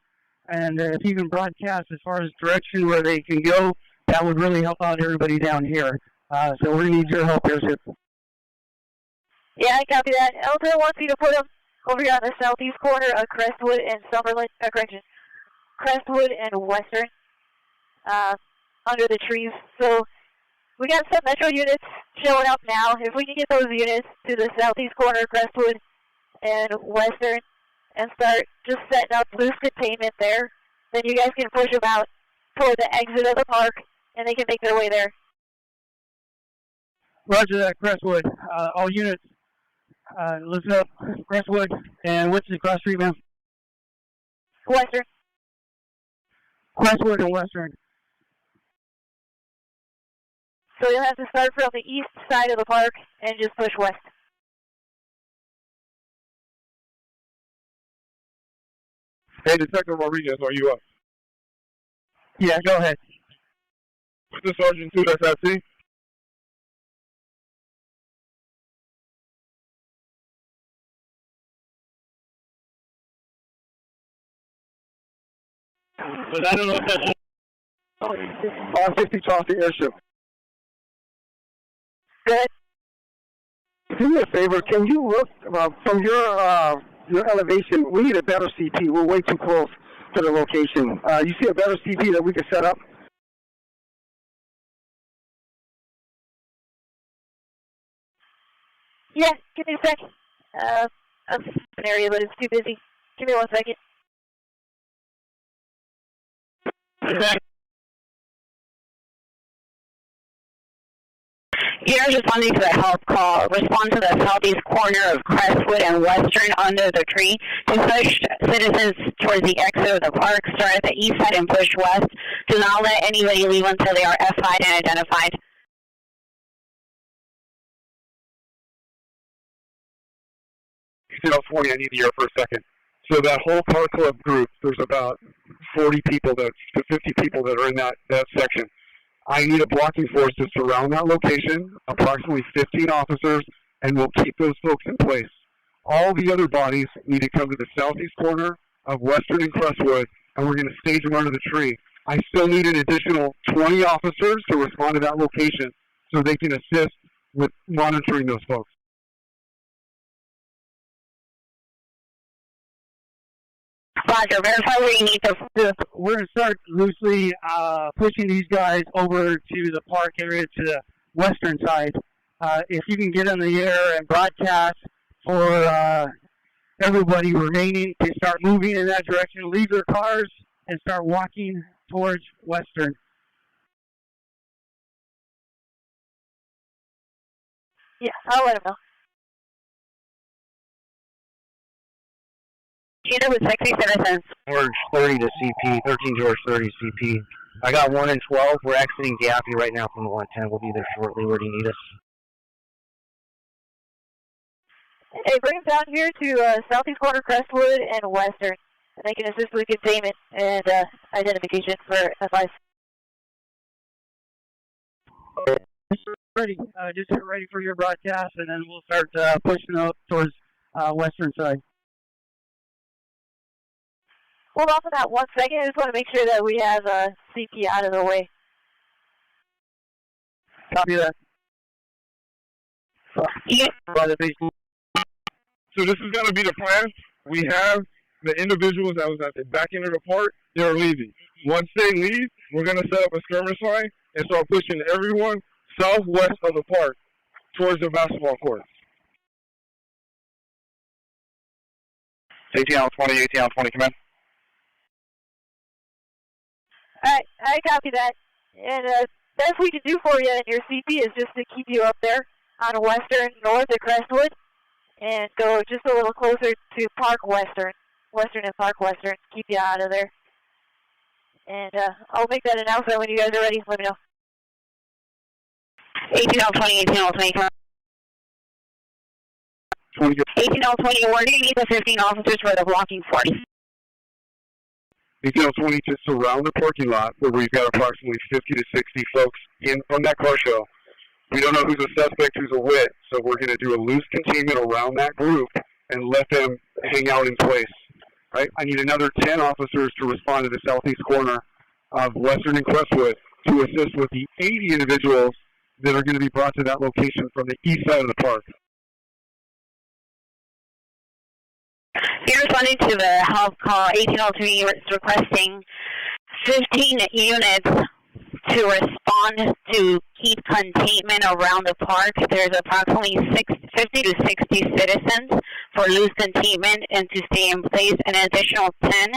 And if you can broadcast as far as direction where they can go, that would really help out everybody down here. So we're going to need your help here, Zip. Yeah, I copy that. Elton wants you to put them over here on the southeast corner of Crestwood and Crestwood and Western, under the trees. So we got some metro units showing up now. If we can get those units to the southeast corner of Crestwood and Western and start just setting up loose containment there, then you guys can push them out toward the exit of the park, and they can make their way there. Roger that, Crestwood. All units, listen up, Crestwood. And what's the cross street, ma'am? Western. Crestwood and Western. So you'll have to start from the east side of the park and just push west. Hey, Detective Rodriguez, are you up? Yeah, go ahead. What's the Sergeant 2 that's at sea? But I don't know if that's... R50 Chauncey Airship. Good. Do me a favor, can you look from your elevation? We need a better CP. We're way too close to the location. You see a better CP that we could set up? Yeah, give me a sec. I'm in an area, but it's too busy. Give me 1 second. You're responding to the help call. Respond to the southeast corner of Crestwood and Western under the tree to push citizens towards the exit of the park. Start at the east side and push west. Do not let anybody leave until they are FI'd and identified. I need you here for a second. So that whole car club group, there's about 40 people to 50 people that are in that section. I need a blocking force to surround that location, approximately 15 officers, and we'll keep those folks in place. All the other bodies need to come to the southeast corner of Western and Crestwood, and we're going to stage them under the tree. I still need an additional 20 officers to respond to that location so they can assist with monitoring those folks. Roger, verify where you need to. We're going to start loosely pushing these guys over to the park area to the western side. If you can get on the air and broadcast for everybody remaining to start moving in that direction, leave their cars and start walking towards western. Yeah, I'll let them know. Unit with 60 citizens. George 30 to CP, 13 George 30 CP. I got 1 and 12. We're exiting Gaffney right now from the 110. We'll be there shortly. Where do you need us? Hey, bring them down here to southeast corner Crestwood and Western. And they can assist with containment and identification for FIs. Ready. Just get ready for your broadcast, and then we'll start pushing up towards western side. Hold on for that 1 second. I just want to make sure that we have CP out of the way. Copy that. So this is going to be the plan. We have the individuals that was at the back end of the park. They're leaving. Once they leave, we're going to set up a skirmish line and start pushing everyone southwest of the park towards the basketball courts. ATL 20, ATL 20, come in. Alright, I copy that. And best we can do for you and your CP is just to keep you up there on Western north of Crestwood and go just a little closer to Park Western. Western and Park Western. Keep you out of there. And I'll make that announcement when you guys are ready. Let me know. 18L20, 18L20, come on. 18L20, we're going to need the 15 officers for the blocking force. 18L20 to surround the parking lot where we've got approximately 50 to 60 folks in from that car show. We don't know who's a suspect, who's a wit, so we're going to do a loose containment around that group and let them hang out in place. Right? I need another 10 officers to respond to the southeast corner of Western and Crestwood to assist with the 80 individuals that are going to be brought to that location from the east side of the park. You're responding to the help call. 1803 is requesting 15 units to respond to keep containment around the park. There's approximately 50 to 60 citizens for loose containment and to stay in place, an additional 10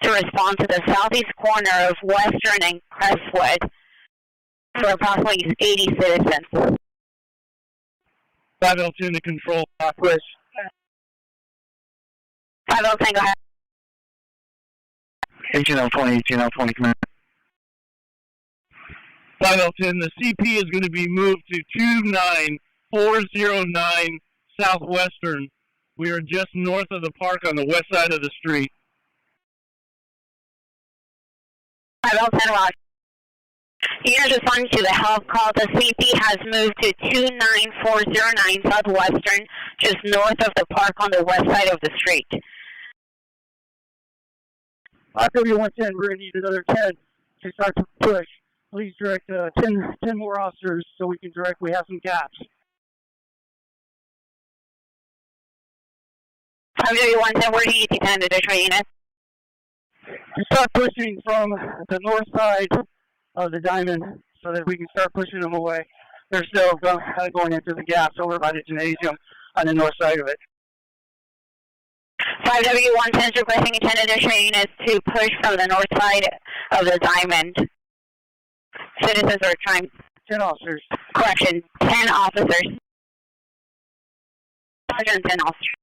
to respond to the southeast corner of Western and Crestwood for approximately 80 citizens. 5L10 to control Southwest. 5L10, go ahead. 18L20, 18L20, command. 5L10, the CP is going to be moved to 29409 Southwestern. We are just north of the park on the west side of the street. 5L10, Roger. Units responding to the health call, the CP has moved to 29409 Southwestern, just north of the park on the west side of the street. IW110, we're going to need another 10 to start to push. Please direct 10 more officers so we can direct. We have some gaps. IW110, where do you need to 10 additional units? To start pushing from the north side of the diamond so that we can start pushing them away. They're still going into the gaps over by the gymnasium on the north side of it. 5W110 is requesting 10 additional units to push from the north side of the diamond. Citizens are trying. 10 officers. Correction, 10 officers. 110 officers.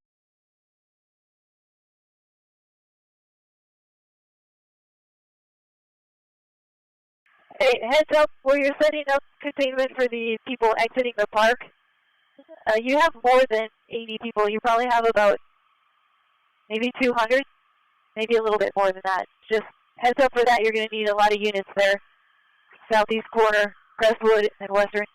Hey, heads up where you're setting up containment for the people exiting the park. You have more than 80 people. You probably have about maybe 200, maybe a little bit more than that. Just heads up for that. You're going to need a lot of units there. Southeast corner, Crestwood, and Western.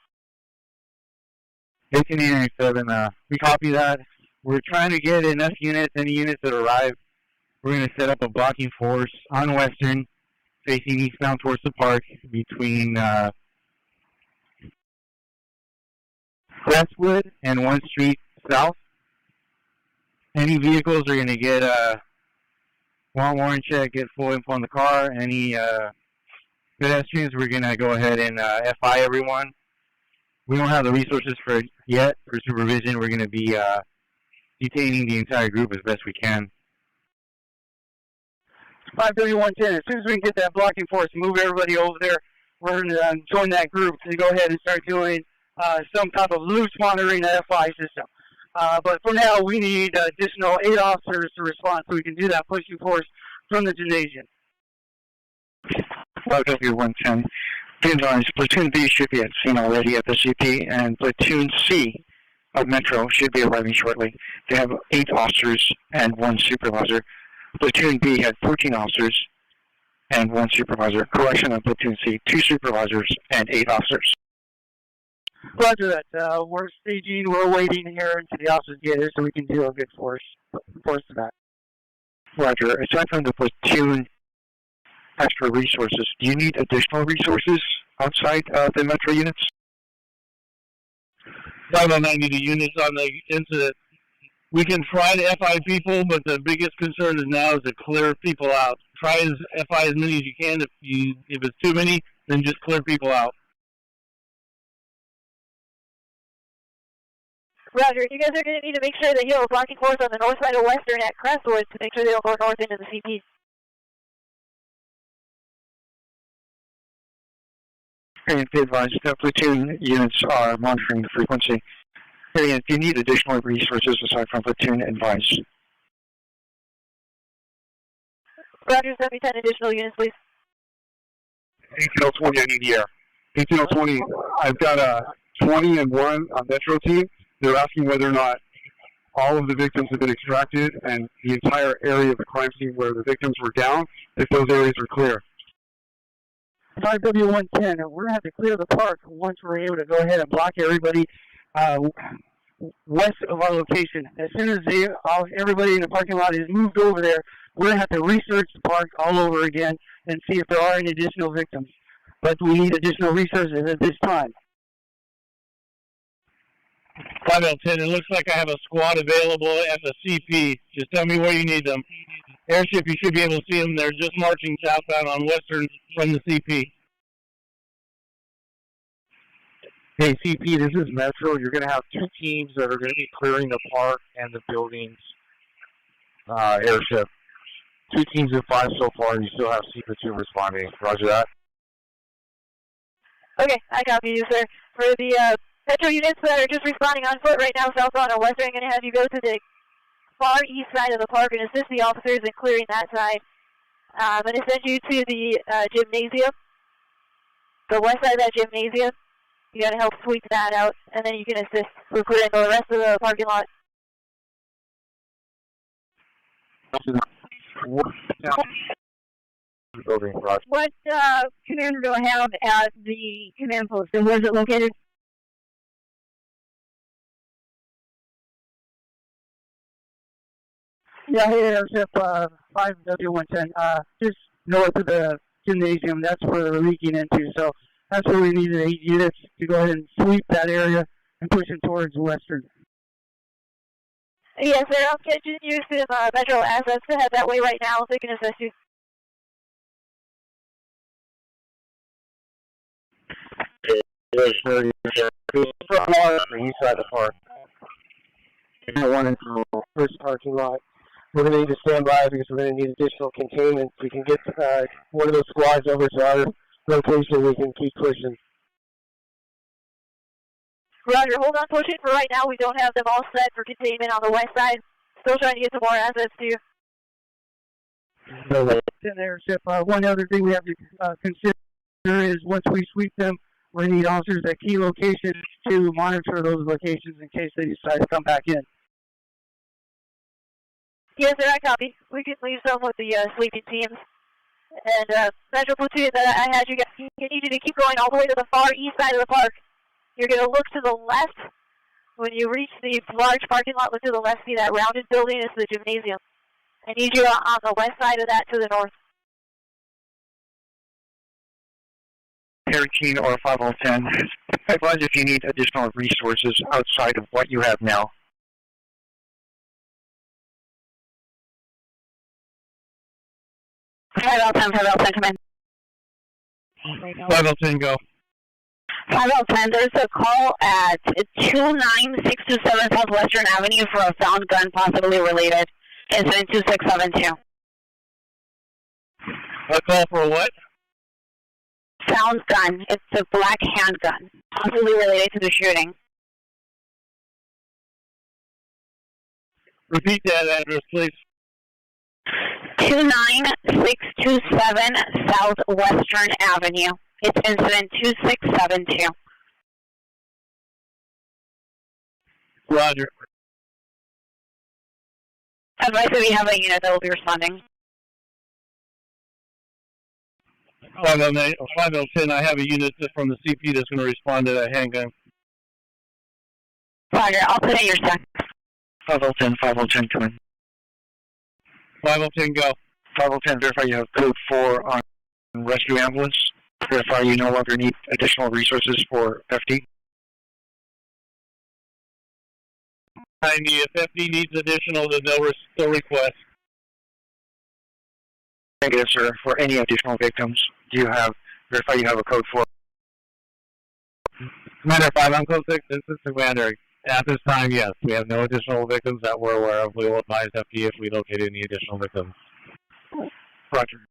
1887, we copy that. We're trying to get enough units, any units that arrive. We're going to set up a blocking force on Western, facing eastbound towards the park between Crestwood and 1 Street South. Any vehicles are going to get one warrant check, get full info on the car. Any pedestrians, we're going to go ahead and FI everyone. We don't have the resources for it yet. For supervision, we're going to be detaining the entire group as best we can. 5W110, as soon as we can get that blocking force, move everybody over there. We're going to join that group to go ahead and start doing some type of loose monitoring of FI system. But for now, we need additional 8 officers to respond so we can do that pushing force from the gymnasium. 5W110, be advised, Platoon B should be at scene already at the CP, and Platoon C of Metro should be arriving shortly. They have 8 officers and 1 supervisor. Platoon B had 14 officers and 1 supervisor. Correction on Platoon C, 2 supervisors and 8 officers. Roger that. We're staging, we're waiting here until the officers get here so we can do a good force to that. Roger. Aside from the platoon extra resources, do you need additional resources outside the Metro units? 509 need units on the incident. We can try to FI people, but the biggest concern is now is to clear people out. Try as FI as many as you can. If it's too many, then just clear people out. Roger, you guys are going to need to make sure that you have a blocking force on the north side of Western at Crestwood to make sure they don't go north into the CP. And be advised that platoon units are monitoring the frequency. And if you need additional resources aside from platoon, advise. Roger, send me 10 additional units, please. 1820, I need the air. 1820, I've got 20 and 1 on Metro team. They're asking whether or not all of the victims have been extracted and the entire area of the crime scene where the victims were down, if those areas are clear. 5W110, we're going to have to clear the park once we're able to go ahead and block everybody west of our location. As soon as everybody in the parking lot is moved over there, we're going to have to research the park all over again and see if there are any additional victims. But we need additional resources at this time. 5L10, it looks like I have a squad available at the CP. Just tell me where you need them. Airship, you should be able to see them. They're just marching southbound on Western from the CP. Hey, CP, this is Metro. You're going to have two teams that are going to be clearing the park and the buildings airship. 2 teams of 5 so far, and you still have C2 responding. Roger that. Okay, I copy you, sir. For the Metro units that are just responding on foot right now, southbound or western, I'm going to have you go to the far east side of the park and assist the officers in clearing that side. I'm going to send you to the gymnasium, the west side of that gymnasium. You got to help sweep that out, and then you can assist with clearing the rest of the parking lot. What commander do I have at the command post, and where is it located? Yeah, hey, Airship 5W110, just north of the gymnasium. That's where we're leaking into, so that's where we need 8 units to go ahead and sweep that area and push it towards western. Yes, sir. I'm catching you some Metro assets to head that way right now, so they can assist you. The east side of the park. One into the first parking lot. We're going to need to stand by because we're going to need additional containment. We can get one of those squads over to our location. We can keep pushing. Roger, hold on pushing for right now. We don't have them all set for containment on the west side. Still trying to get some more assets to you. No way. Airship. One other thing we have to consider is once we sweep them, we need officers at key locations to monitor those locations in case they decide to come back in. Yes, sir, I copy. We can leave some with the sleeping teams. And Metro Platoon that I had you guys, I need you to keep going all the way to the far east side of the park. You're going to look to the left. When you reach the large parking lot, look to the left, see that rounded building is the gymnasium. I need you on the west side of that to the north. 13 or 5010. Advise if you need additional resources outside of what you have now. 5L10, 5L10, come in. 510, go. 5L10, there's a call at 29627 Southwestern Avenue for a found gun possibly related. Incident 2672. A call for what? Found gun. It's a black handgun, possibly related to the shooting. Repeat that address, please. 29627 Southwestern Avenue. It's incident 2672. Roger. Advice if you have a unit that will be responding. 5L10, I have a unit from the CP that's going to respond to that handgun. Roger, I'll put in your stack. 5L10, 5L10, come in. 5L10, go. 5L10, verify you have code 4 on rescue ambulance. Verify you no longer need additional resources for FD. If FD needs additional, then they'll request. Negative, sir. For any additional victims, do you have, verify you have a code 4? Commander 5, I'm code 6. This is Commander. At this time, yes. We have no additional victims that we're aware of. We will advise FD if we locate any additional victims. Roger.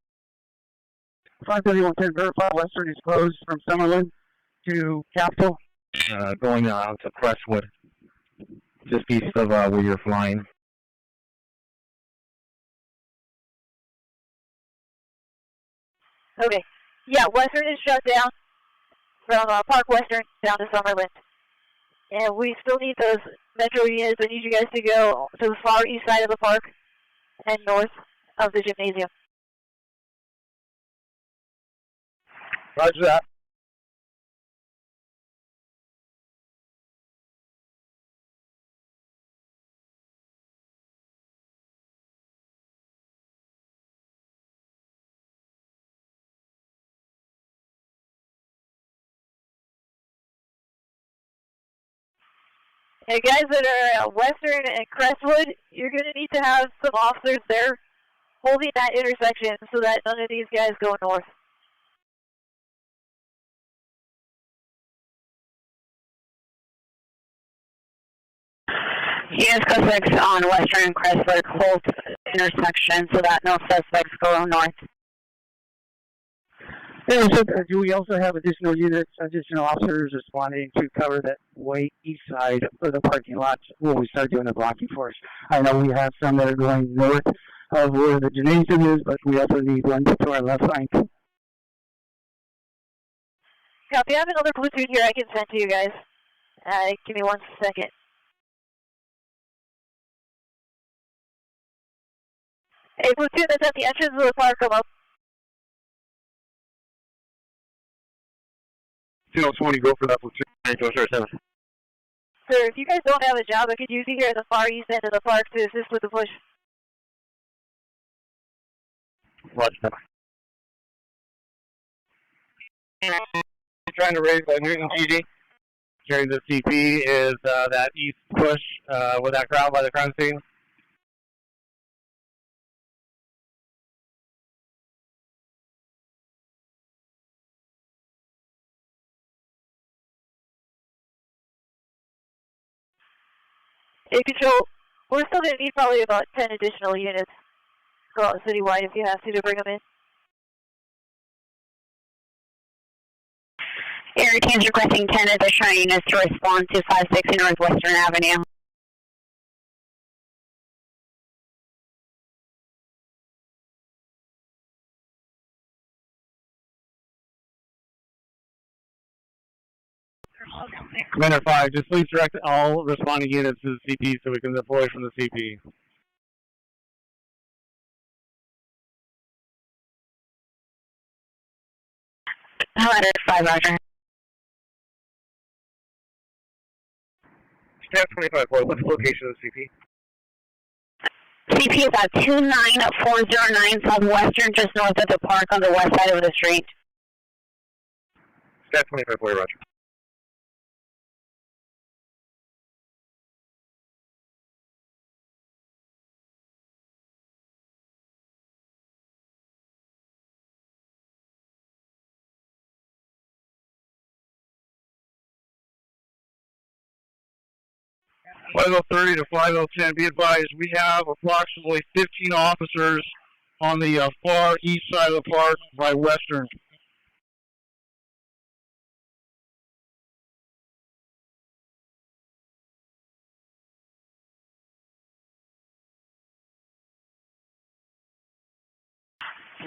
5W110, verify western is closed from Summerlin to Capitol. Going out to Crestwood. Just east of where you're flying. Okay. Yeah, western is shut down from Park Western down to Summerlin. And we still need those Metro units. I need you guys to go to the far east side of the park and north of the gymnasium. Roger that. Hey, guys that are at Western and Crestwood, you're going to need to have some officers there holding that intersection so that none of these guys go north. Units go 6 on Western and Crestwood Holt intersection so that no suspects go north. Do we also have additional units, additional officers responding to cover that way east side of the parking lot when we start doing the blocking force? I know we have some that are going north of where the gymnasium is, but we also need one to our left flank. Copy. I have another platoon here I can send to you guys. Give me 1 second. Hey, platoon that's at the entrance of the park, come up. 20, go for that platoon. Sir, if you guys don't have a job, I could use you here at the far east end of the park to assist with the push. Roger. Trying to raise Newton PD. Carrying the CP is that east push with that crowd by the crime scene. Hey, Control, we're still going to need probably about 10 additional units. Go out citywide if you have to bring them in. Air teams requesting 10 additional units to respond to 560 Northwestern Avenue. Commander 5, just please direct all responding units to the CP so we can deploy from the CP. Commander 5, roger. Staff 25, what's the location of the CP? CP is at 29409 Southwestern, just north of the park on the west side of the street. Staff 25, roger. Flight 30 to Flight 10, be advised, we have approximately 15 officers on the far east side of the park by Western.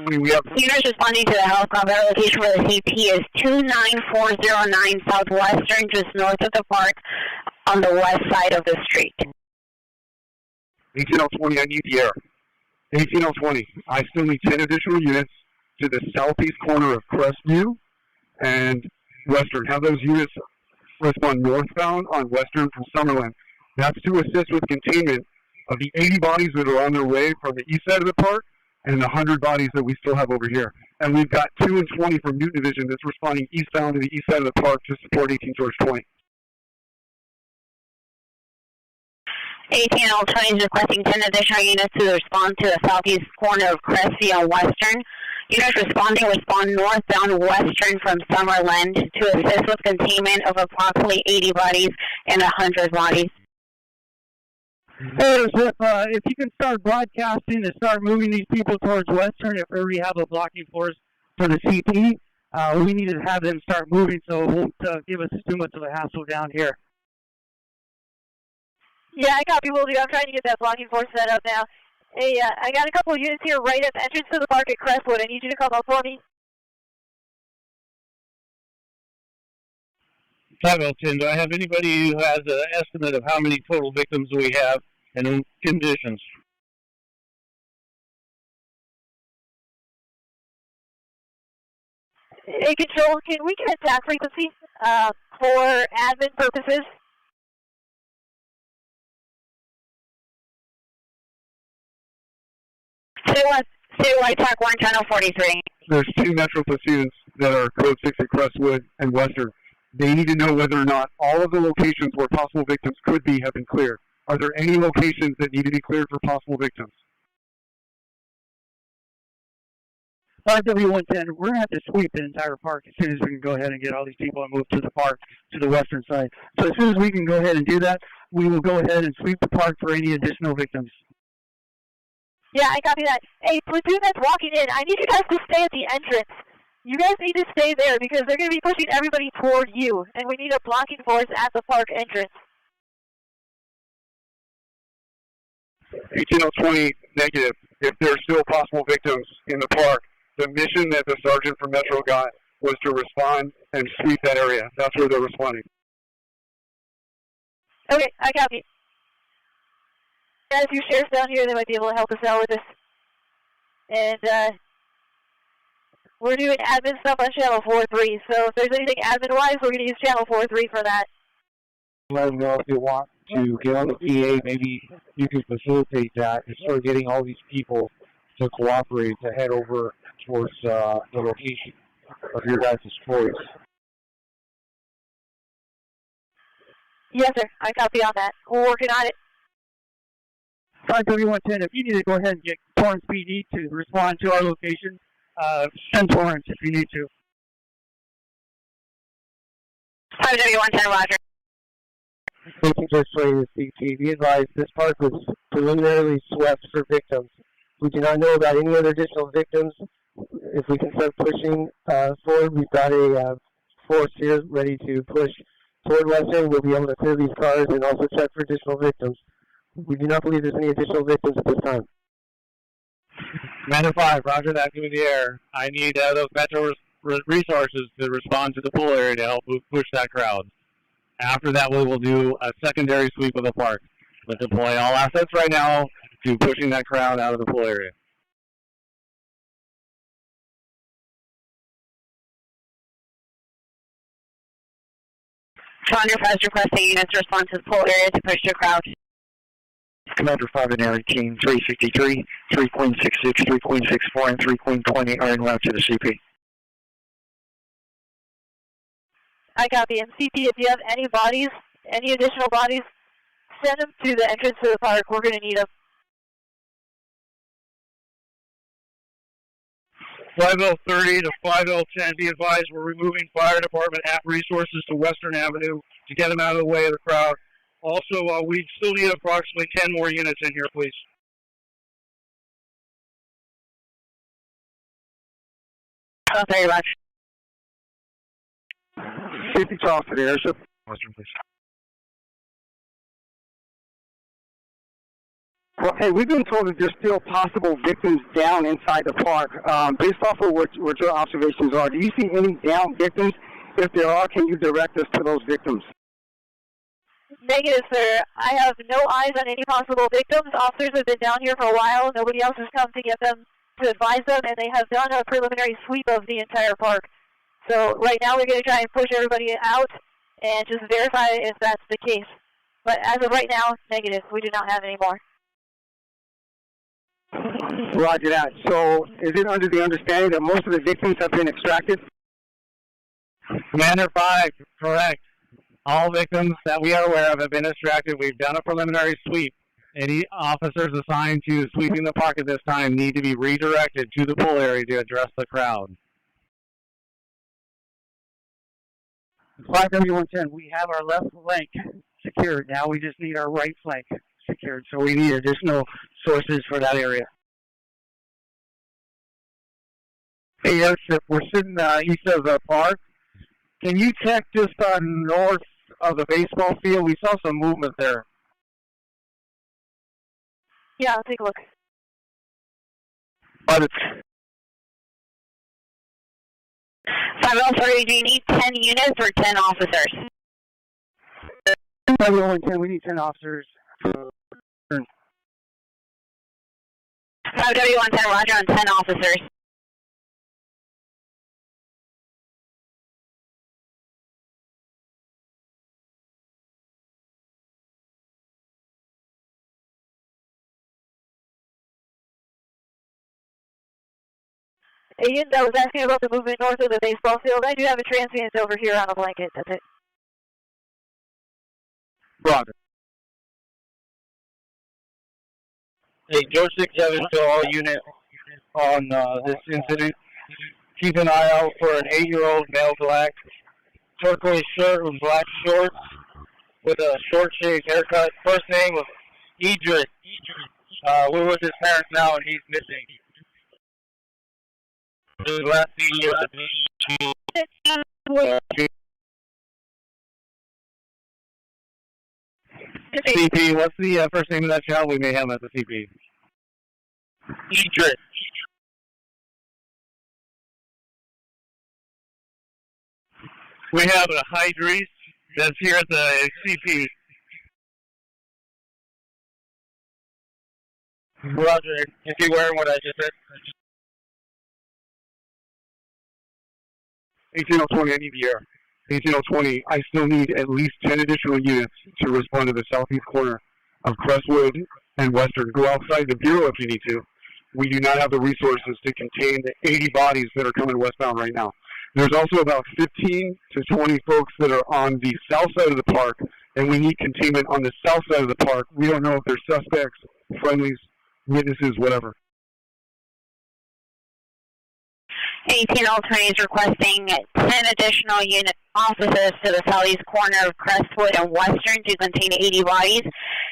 We have Units responding to the helicopter location for the CP is 29409 Southwestern, just north of the park on the west side of the street. 18020, I need the air. 18020, I still need 10 additional units to the southeast corner of Crestview and Western. Have those units respond northbound on Western from Summerlin. That's to assist with containment of the 80 bodies that are on their way from the east side of the park and the 100 bodies that we still have over here. And we've got 2 and 20 from Newton Division that's responding eastbound to the east side of the park to support 18 George 20. 18-20 is requesting 10 additional units to respond to the southeast corner of Crestview and Western. Units responding respond northbound Western from Summerland to assist with containment of approximately 80 bodies and 100 bodies. If you can start broadcasting and start moving these people towards Western, if we already have a blocking force for the CP, we need to have them start moving so it won't give us too much of a hassle down here. Yeah, I copy, will do. I'm trying to get that blocking force set up now. Hey, I got a couple of units here right at the entrance to the park at Crestwood. I need you to come up for me. 510, do I have anybody who has an estimate of how many total victims we have and in conditions? Hey, Control, can we get a attack frequency for admin purposes? Citywide Track 1, Channel 43. There's 2 Metro platoons that are Code 6 at Crestwood and Western. They need to know whether or not all of the locations where possible victims could be have been cleared. Are there any locations that need to be cleared for possible victims? 5W110, we're going to have to sweep the entire park as soon as we can go ahead and get all these people and move to the park, to the western side. So as soon as we can go ahead and do that, we will go ahead and sweep the park for any additional victims. Yeah, I copy that. Hey, platoon that's walking in, I need you guys to stay at the entrance. You guys need to stay there because they're going to be pushing everybody toward you, and we need a blocking force at the park entrance. 1820 negative. If there's still possible victims in the park, the mission that the sergeant from Metro got was to respond and sweep that area. That's where they're responding. Okay, I copy. Got a few sheriffs down here that might be able to help us out with this. And we're doing admin stuff on channel 4-3, so if there's anything admin-wise, we're going to use channel 4-3 for that. Let them know if you want to get on the PA, maybe you can facilitate that and start getting all these people to cooperate to head over towards the location of your guys' choice. Yes, sir. I copy on that. We're working on it. 53110, if you need to go ahead and get Torrance PD to respond to our location, send Torrance if you need to. 5W110, Roger. Taking just for the CT, be advised this park was preliminarily swept for victims. We do not know about any other additional victims. If we can start pushing forward, we've got a force here ready to push toward Western. We'll be able to clear these cars and also check for additional victims. We do not believe there's any additional victims at this time. Commander 5, roger that, give me the air. I need those Metro resources to respond to the pool area to help push that crowd. After that, we will do a secondary sweep of the park. Let's deploy all assets right now to pushing that crowd out of the pool area. Commander 5 is requesting units respond to the pool area to push the crowd. Commander 5 and Air Team 353, 3 Queen 66, 3 Queen 64, and 3 Queen 20 are en route to the CP. I copy. And CP, if you have any bodies, any additional bodies, send them to the entrance to the park. We're going to need them. 5030 to 5010, be advised we're removing fire department resources to Western Avenue to get them out of the way of the crowd. Also, we still need approximately 10 more units in here, please. Oh, very much. 50 off to the airship. Western, please. Well, hey, we've been told that there's still possible victims down inside the park. Based off of what your observations are, do you see any down victims? If there are, can you direct us to those victims? Negative, sir. I have no eyes on any possible victims. Officers have been down here for a while. Nobody else has come to get them, to advise them, and they have done a preliminary sweep of the entire park. So right now we're going to try and push everybody out and just verify if that's the case. But as of right now, negative. We do not have any more. Roger that. So is it under the understanding that most of the victims have been extracted? Commander 5, correct. All victims that we are aware of have been extracted. We've done a preliminary sweep. Any officers assigned to sweeping the park at this time need to be redirected to the pool area to address the crowd. 5W110, we have our left flank secured. Now we just need our right flank secured. So we need additional sources for that area. Hey, airship, we're sitting east of the park. Can you check just north of the baseball field? We saw some movement there. Yeah, I'll take a look. But it's 503, do you need 10 units or 10 officers? 5W110, we need 10 officers. 5W110, roger on 10 officers. Agent, I was asking about the movement north of the baseball field. I do have a transient over here on a blanket. That's it. Roger. Hey, Joe 67 to all units on this incident. Keep an eye out for an 8-year-old male black, turquoise shirt with black shorts. with a short shaved haircut. First name was Idris. We're with his parents now, and he's missing. His last name CP, what's the first name of that child? We may have him at the CP. Idris. We have a Hydris that's here at the CP. Roger. Is he wearing what I just said? 18020, I need the air. 18020, I still need at least 10 additional units to respond to the southeast corner of Crestwood and Western. Go outside the Bureau if you need to. We do not have the resources to contain the 80 bodies that are coming westbound right now. There's also about 15 to 20 folks that are on the south side of the park, and we need containment on the south side of the park. We don't know if they're suspects, friendlies, witnesses, whatever. 18020 is requesting 10 additional unit officers to the southeast corner of Crestwood and Western to contain 80 bodies,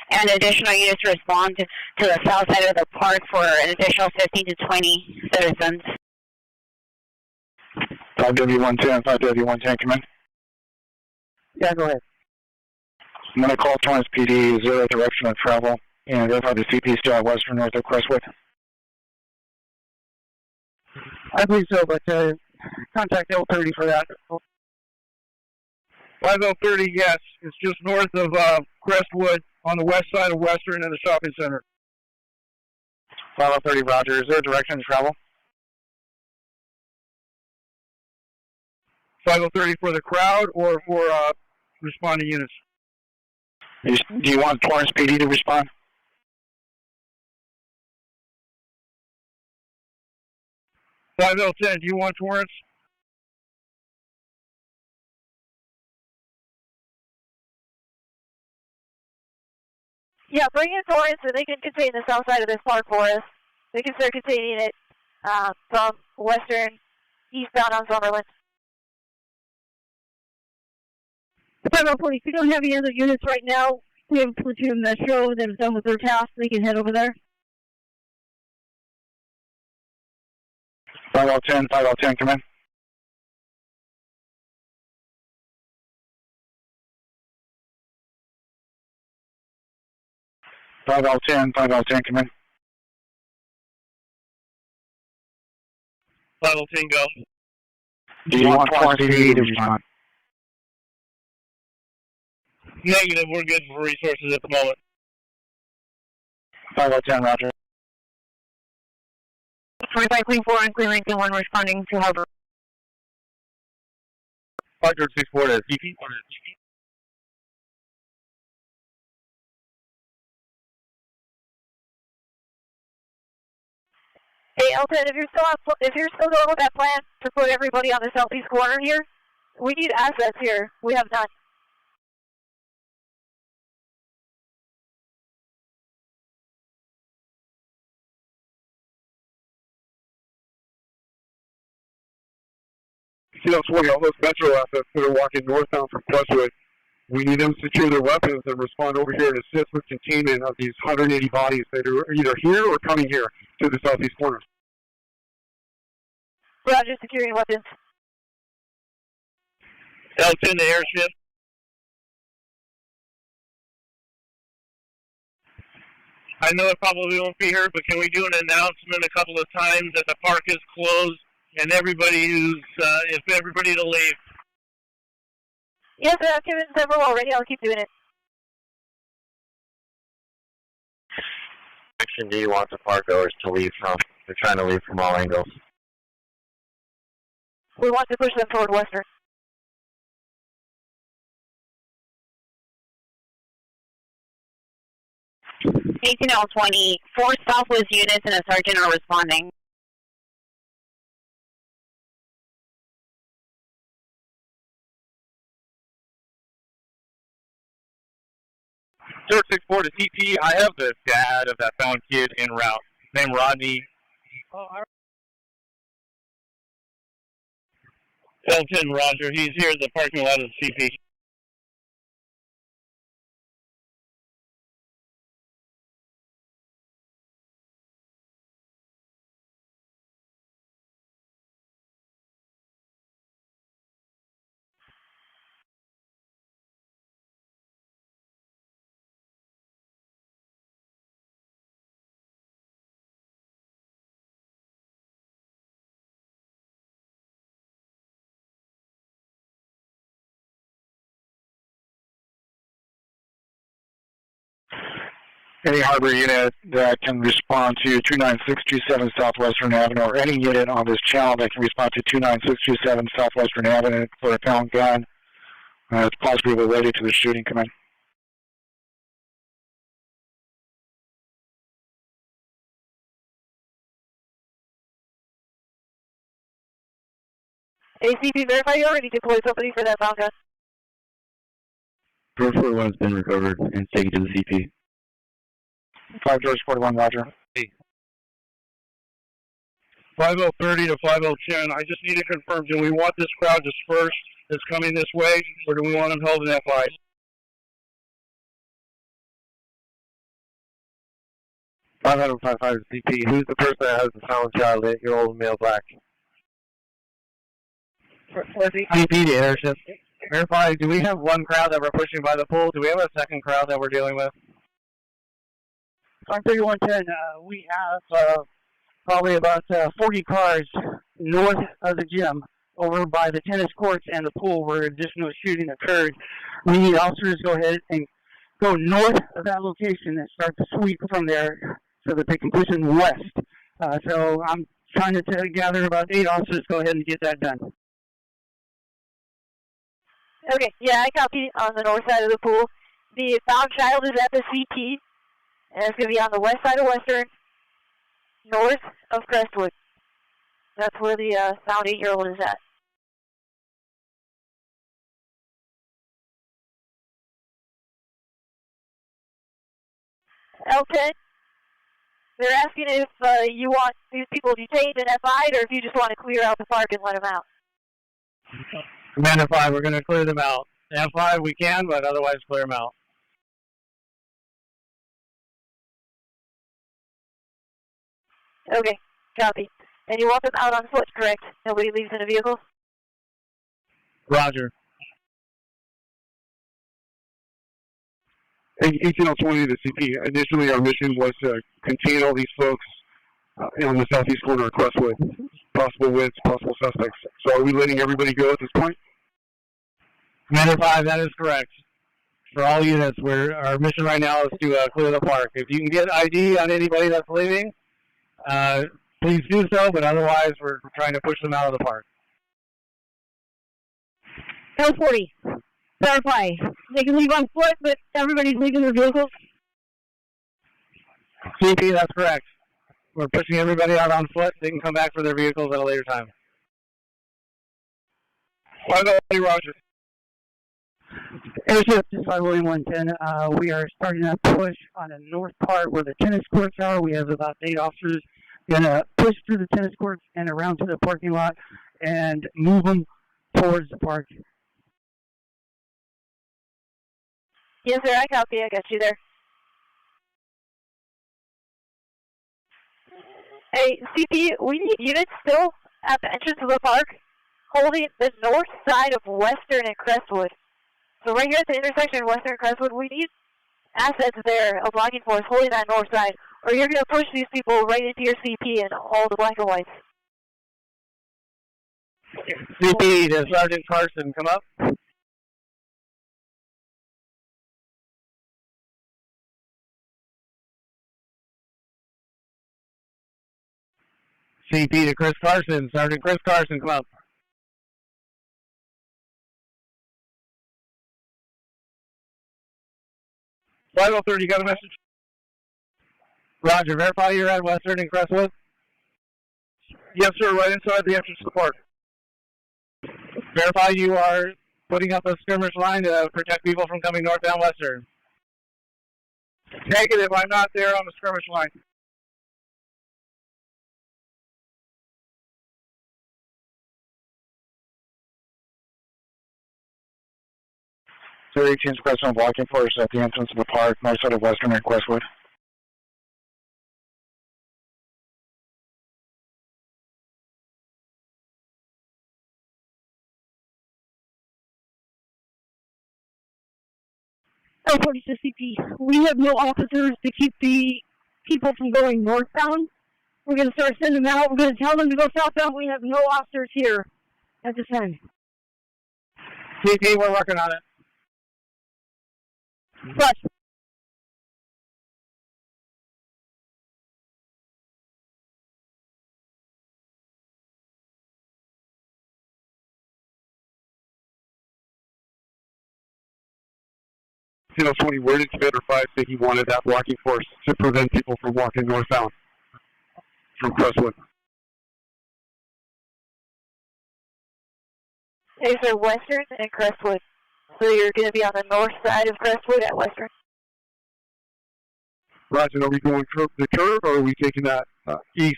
and additional units to respond to the south side of the park for an additional 15 to 20 citizens. 5W110, 5W110, come in. Yeah, go ahead. I'm going to call Torrance PD, is there a direction of travel, and verify the CP still at Western north of Crestwood. I believe so, but contact L30 for that. 5030, yes. It's just north of Crestwood on the west side of Western and the shopping center. 5030, roger. Is there a direction to travel? 5030 for the crowd or for responding units? Do you want Torrance PD to respond? 5010, do you want Torrance? Yeah, bring in Torrance and they can contain the south side of this park for us. They can start containing it from Western eastbound on Summerlin. 5040, if you don't have any other units right now, we have a platoon Metro that is done with their task. They can head over there. 5010, come in. Five L 10, come in. 5010, go. Do you want Torrance PD to respond? Negative, we're good for resources at the moment. 5010, roger. 4534 and Clear Ranking 1 responding to Harbor. 5064 to CP. Hey, Elton, if you're still going with that plan to put everybody on the southeast corner here, we need assets here. We have none. See those 20, all those Metro assets that are walking northbound from Crestwood. We need them to secure their weapons and respond over here and assist with containment of these 180 bodies that are either here or coming here to the southeast corner. Roger, securing weapons. L10 to airship. I know it probably won't be heard, but can we do an announcement a couple of times that the park is closed and everybody if everybody to leave? Yes, I've given several already. I'll keep doing it. Section D wants the park goers to leave from. They're trying to leave from all angles. We want to push them toward Western. L20, 4 Southwest units and a sergeant are responding. 064 to CP. I have the dad of that found kid en route, named Rodney. L10, Roger. He's here at the parking lot of the CP. Any Harbor unit that can respond to 29627 Southwestern Avenue, or any unit on this channel that can respond to 29627 Southwestern Avenue for a found gun, it's possibly related to the shooting, come in. ACP, verify you already deployed somebody for that found gun. 441 has been recovered and taken to the CP. 5 George 41, roger. 5030 to 5010. I just need to confirm, do we want this crowd dispersed that's coming this way, or do we want them held in FI? 5055 CP. Who's the person that has the silent child, 8-year-old male black? CP to airship. Verify, do we have one crowd that we're pushing by the pool? Do we have a second crowd that we're dealing with? On 3110, we have probably about 40 cars north of the gym over by the tennis courts and the pool where additional shooting occurred. We need officers to go ahead and go north of that location and start to sweep from there so that they can push in west. So I'm trying to gather about 8 officers to go ahead and get that done. Okay, yeah, I copy on the north side of the pool. The found child is at the CP, and it's going to be on the west side of Western, north of Crestwood. That's where the found 8-year-old is at. L10, they're asking if you want these people detained and FI'd, or if you just want to clear out the park and let them out. Commander 5, we're going to clear them out. F5 we can, but otherwise clear them out. Okay, copy. And you want them out on foot, correct? Nobody leaves in a vehicle? Roger. 1820 to CP. Initially, our mission was to contain all these folks on the southeast corner of Crestwood. Possible wits, possible suspects. So are we letting everybody go at this point? Commander 5, that is correct. For all units, our mission right now is to clear the park. If you can get ID on anybody that's leaving, please do so, but otherwise we're trying to push them out of the park. L40, verify. They can leave on foot, but everybody's leaving their vehicles? CP, that's correct. We're pushing everybody out on foot. They can come back for their vehicles at a later time. 508, roger. Airship 51110, we are starting a push on the north part where the tennis courts are. We have about 8 officers going to push through the tennis courts and around to the parking lot and move them towards the park. Yes, sir, I copy. I got you there. Hey, CP, we need units still at the entrance of the park holding the north side of Western and Crestwood. So right here at the intersection of Western and Crestwood, we need assets there, a blocking force holding that north side, or you're going to push these people right into your CP and all the black and whites. CP, does Sergeant Carson come up? CP to Chris Carson. Sergeant Chris Carson, come up. Vital 30, you got a message? Roger, verify you're at Western and Crestwood? Yes, sir, right inside the entrance to the park. Verify you are putting up a skirmish line to protect people from coming northbound Western. Negative, I'm not there on the skirmish line. So 18's Crestwood blocking force at the entrance of the park, north side of Western and Crestwood. L40 to CP. We have no officers to keep the people from going northbound. We're going to start sending them out. We're going to tell them to go southbound. We have no officers here at this time. CP, we're working on it. But 1020, where did Commander 5 say he wanted that blocking force to prevent people from walking northbound from Crestwood? These are Western and Crestwood. So you're going to be on the north side of Crestwood at Western. Roger, are we going the curve, or are we taking that east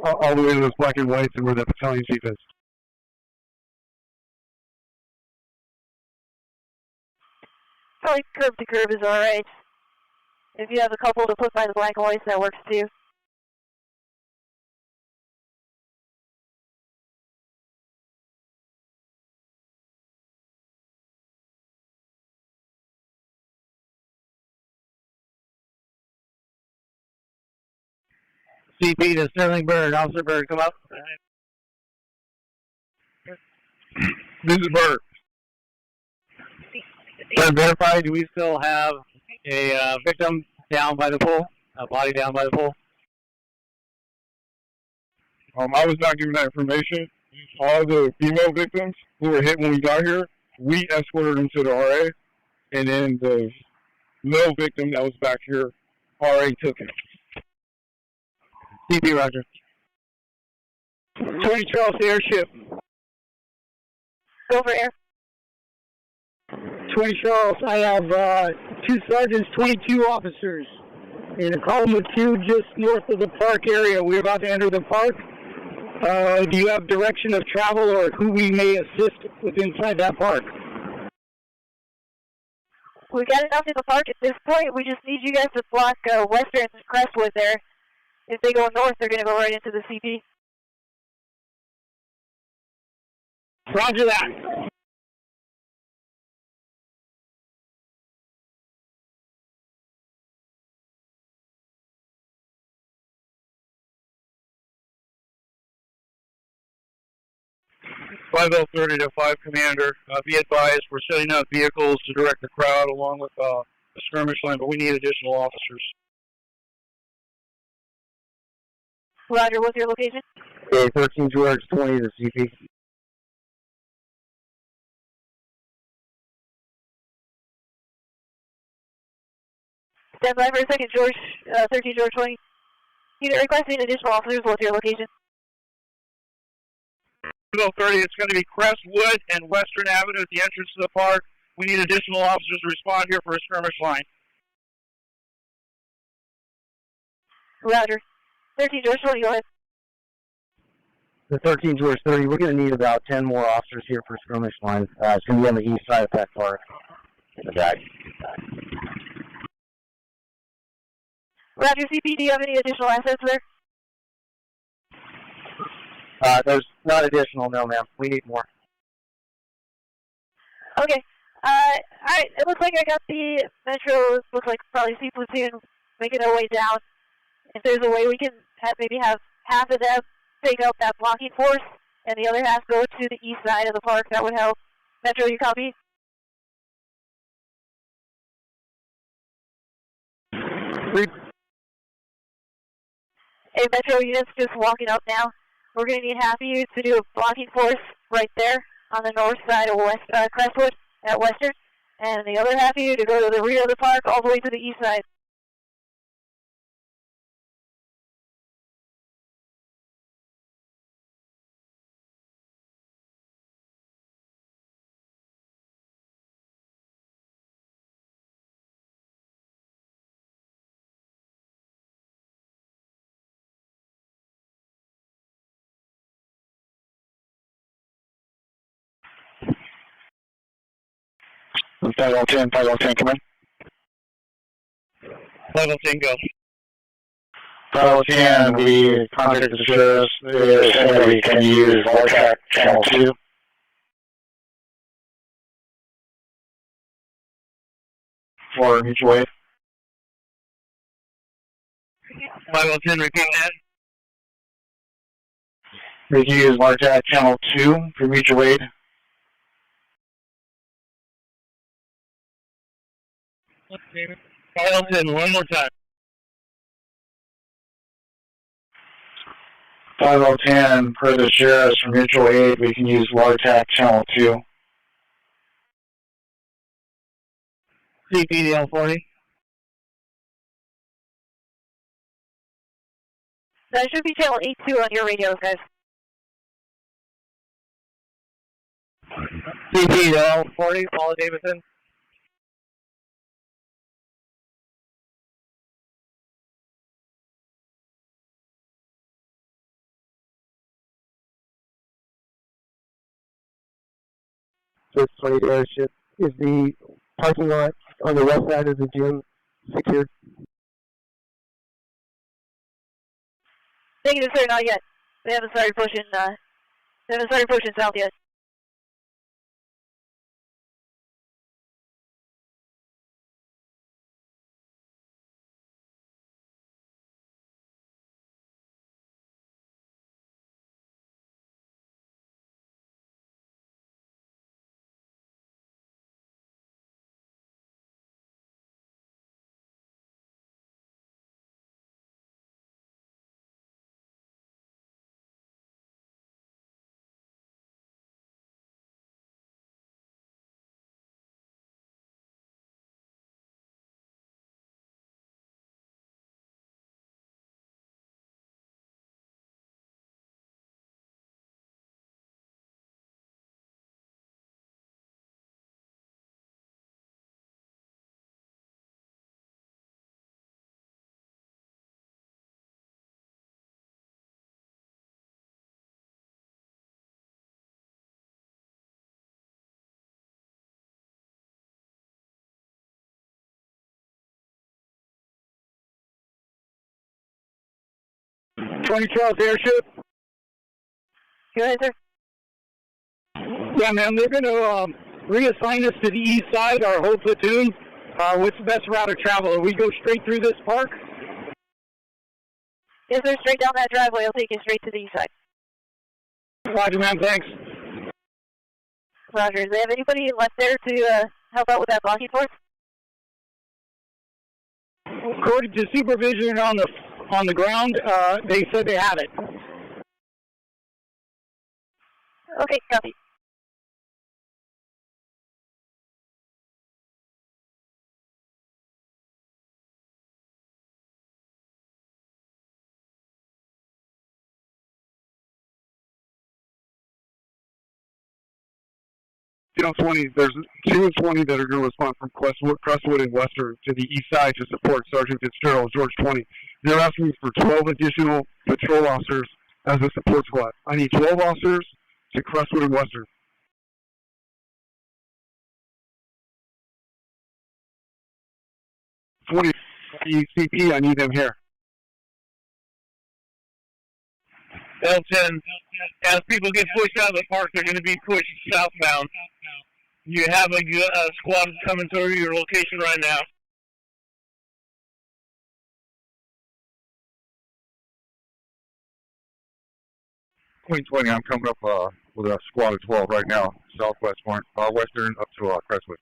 all the way to those black and whites and where the battalion chief is? Probably curve to curve is alright. If you have a couple to put by the black and whites, that works too. CP to Sterling Bird. Officer Bird, come up. This is Bird. Can verify, do we still have a victim down by the pool? A body down by the pool? I was not given that information. All the female victims who were hit when we got here, we escorted them to the RA, and then the male victim that was back here, RA took him. CP, Roger. 20 Charles Airship. Go for air. 20 Charles, I have 2 sergeants, 22 officers in a column of 2 just north of the park area. We're about to enter the park. Do you have direction of travel or who we may assist with inside that park? We've got enough in the park at this point. We just need you guys to block Western Crestwood there. If they go north, they're going to go right into the CP. Roger that. .5030 to 5 Commander. Be advised, we're setting up vehicles to direct the crowd along with the skirmish line, but we need additional officers. Roger, what's your location? 13 George 20 to CP. Stand by for a second, George. 13 George 20. Unit requesting additional officers. What's your location? 30, it's going to be Crestwood and Western Avenue at the entrance to the park. We need additional officers to respond here for a skirmish line. Roger. 13 George 20, go ahead. The 13 George 30, we're going to need about 10 more officers here for skirmish line. It's going to be on the east side of Peck Park. Okay. Roger, CP, do you have any additional assets there? There's not additional, no, ma'am. We need more. Okay. Alright, it looks like I got the Metro, looks like probably C platoon making their way down. If there's a way we can maybe have half of them take out that blocking force and the other half go to the east side of the park, that would help. Metro, you copy? Hey, Metro units just walking up now. We're going to need half of you to do a blocking force right there on the north side of Crestwood at Western, and the other half of you to go to the rear of the park all the way to the east side. Title 10, come in. Title 10, go. Title 10, we contacted the sheriff. They're saying that we can use LAPD Channel 2. For mutual aid. Title 10, repeat that. We can use LAPD Channel 2 for mutual aid. Title 10, one more time. Title 10, per the sheriff's for mutual aid, we can use LAPD Channel 2. CPDL 40. That should be channel 82 on your radios, guys. CPDL 40, Paula Davidson. This 20 airship. Is the parking lot on the west side of the gym secured? Negative, sir, not yet. They haven't started pushing south yet. Charles airship. Go ahead, sir. Yeah, man, they're going to reassign us to the east side, our whole platoon. What's the best route of travel? We go straight through this park? Yes, sir, straight down that driveway. I'll take you straight to the east side. Roger, man, thanks. Roger. Do they have anybody left there to help out with that blocking force? According to supervision on the ground, they said they have it. Okay, copy. You know, 20. There's 2 and 20 that are going to respond from Crestwood and Western to the east side to support Sergeant Fitzgerald, George 20. They're asking for 12 additional patrol officers as a support squad. I need 12 officers to Crestwood and Western. 20 CP, I need them here. L10, as people get pushed out of the park, they're going to be pushed southbound. You have a squad coming to your location right now. Queen 20, I'm coming up with a squad of 12 right now, southwest western up to Crestwood.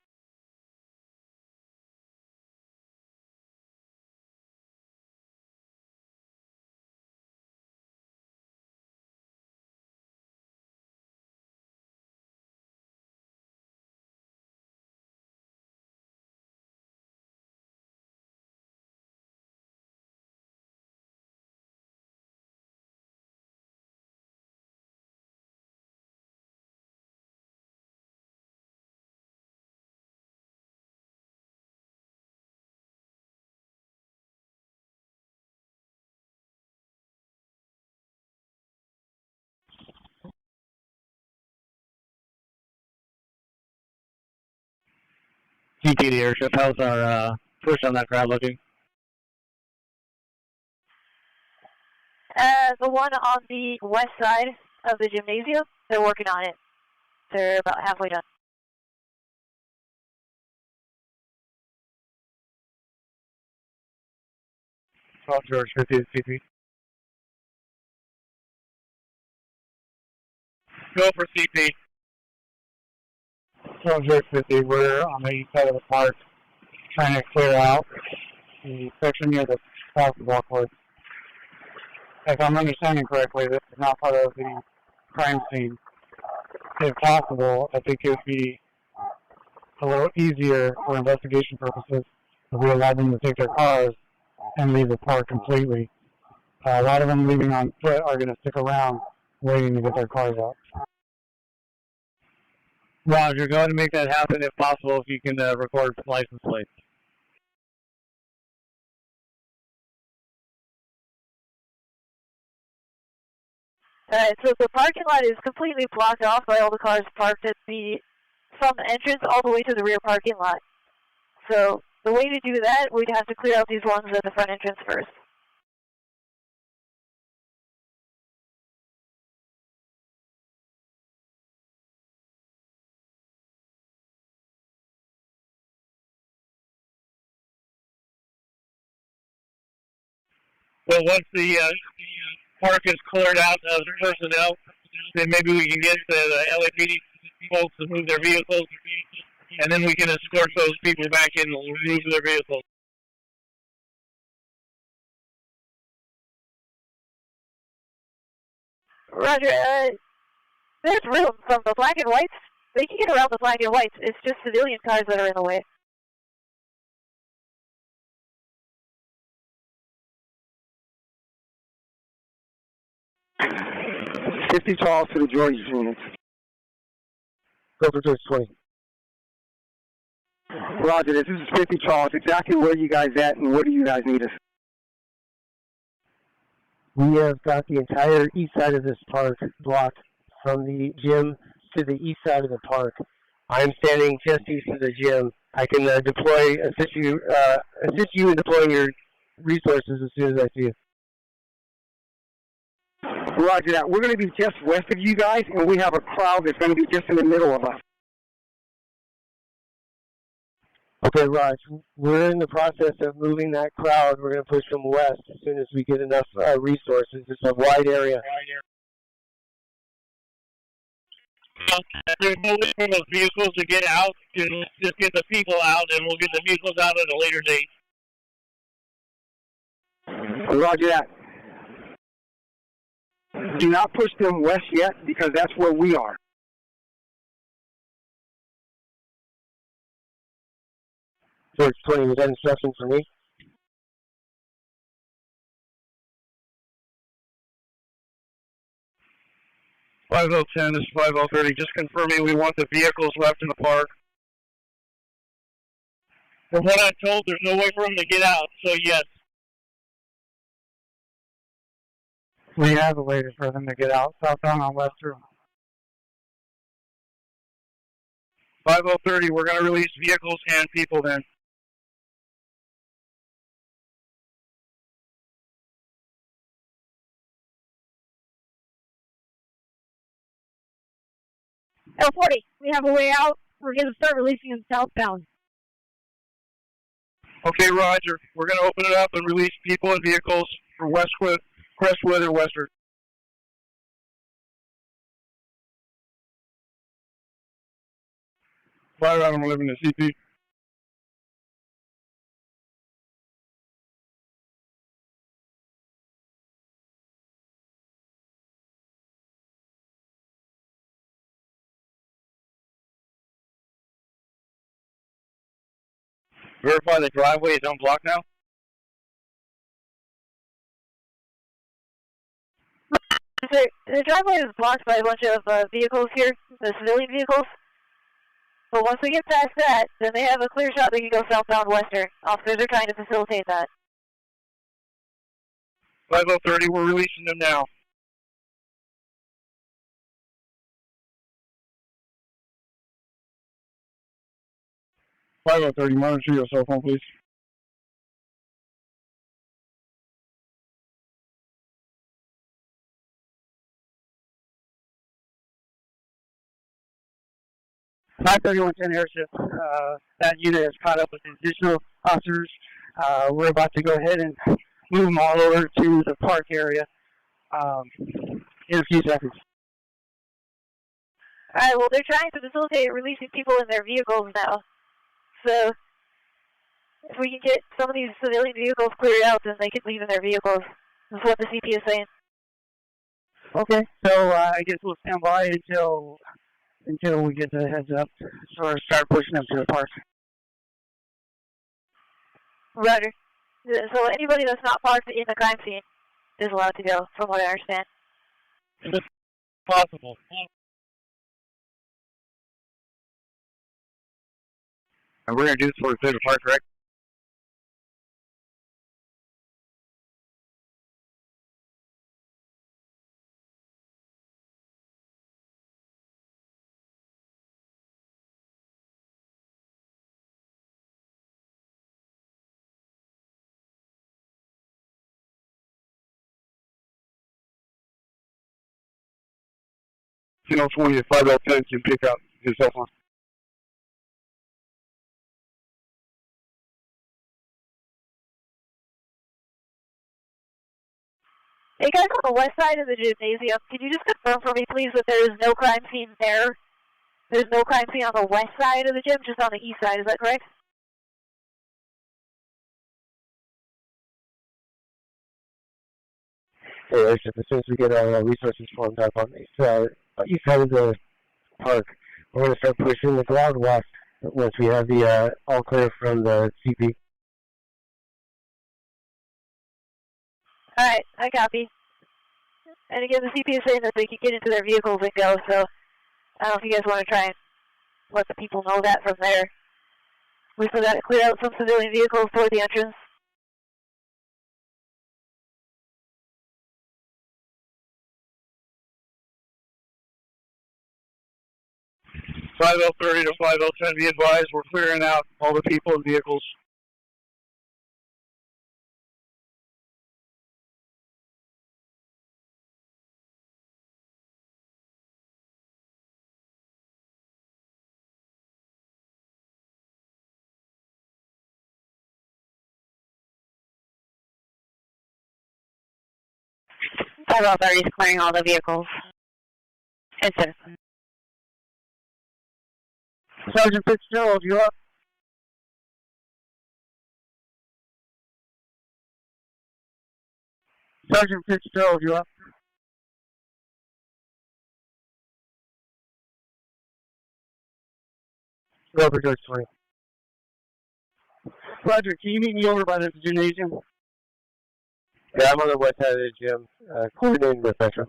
CP the airship, how's our push on that crowd looking? The one on the west side of the gymnasium, they're working on it. They're about halfway done. George 50 CP. Go for CP. George 50, we're on the east side of the park trying to clear out the section near the basketball court. If I'm understanding correctly, this is not part of the crime scene. If possible, I think it would be a little easier for investigation purposes if we allow them to take their cars and leave the park completely. A lot of them leaving on foot are going to stick around waiting to get their cars out. Roger, go ahead and make that happen if possible, if you can record license plates. Alright, so the parking lot is completely blocked off by all the cars parked at from the entrance all the way to the rear parking lot. So the way to do that, we'd have to clear out these ones at the front entrance first. Well, once the park is cleared out of personnel, then maybe we can get the LAPD folks to move their vehicles, and then we can escort those people back in and move their vehicles. Roger, there's room from the black and whites. They can get around the black and whites. It's just civilian cars that are in the way. $50 to the George units. Go for George 20. Roger, this is 50 Charles. Exactly where are you guys at and where do you guys need us? We have got the entire east side of this park blocked from the gym to the east side of the park. I'm standing just east of the gym. I can assist you in deploying your resources as soon as I see you. Roger that. We're going to be just west of you guys, and we have a crowd that's going to be just in the middle of us. Okay, Raj, we're in the process of moving that crowd. We're going to push them west as soon as we get enough resources. It's a wide area. There's no way for those vehicles to get out. Just get the people out, and we'll get the vehicles out at a later date. Roger that. Do not push them west yet, because that's where we are. George 20, was that instruction for me? $5010, this is 5030. Just confirming we want the vehicles left in the park. From what I'm told, there's no way for them to get out, so yes. We have a way for them to get out, southbound on Western. 5030, we're going to release vehicles and people then. L40, we have a way out. We're going to start releasing them southbound. Okay, Roger. We're going to open it up and release people and vehicles for Crestwood or Western. Fire item 11 to CP. Verify the driveway is unblocked now. The driveway is blocked by a bunch of vehicles here, the civilian vehicles. But once we get past that, then they have a clear shot they can go southbound Western. Officers are trying to facilitate that. 5030, we're releasing them now. $5030, monitor your cell phone, please. Five 3110 airship. That unit is caught up with additional officers. We're about to go ahead and move them all over to the park area in a few seconds. Alright, well, they're trying to facilitate releasing people in their vehicles now. So, if we can get some of these civilian vehicles cleared out, then they can leave in their vehicles. That's what the CP is saying. Okay, so I guess we'll stand by until until we get the heads up or start pushing them to the park. Roger. So anybody that's not parked in the crime scene is allowed to go, from what I understand. If it's possible. And we're going to do this for the park, correct? You know, 20 to 5010 can pick up his cell phone. Hey guys, on the west side of the gymnasium, can you just confirm for me, please, that there is no crime scene there? There's no crime scene on the west side of the gym, just on the east side, is that correct? Hey, as soon as we get our resources formed up on the east side of the park, we're going to start pushing the crowd west once we have the all clear from the CP. Alright, I copy. And again, the CP is saying that they can get into their vehicles and go, so I don't know if you guys want to try and let the people know that from there. We still got to clear out some civilian vehicles toward the entrance. .5030 to 5010, be advised, we're clearing out all the people and vehicles. Federal authorities clearing all the vehicles and citizens. Sergeant Fitzgerald, you up? Sergeant Fitzgerald, you up? Robert George 20. Roger, can you meet me over by the gymnasium? Yeah, I'm on the west side of the gym, coordinating with Metro.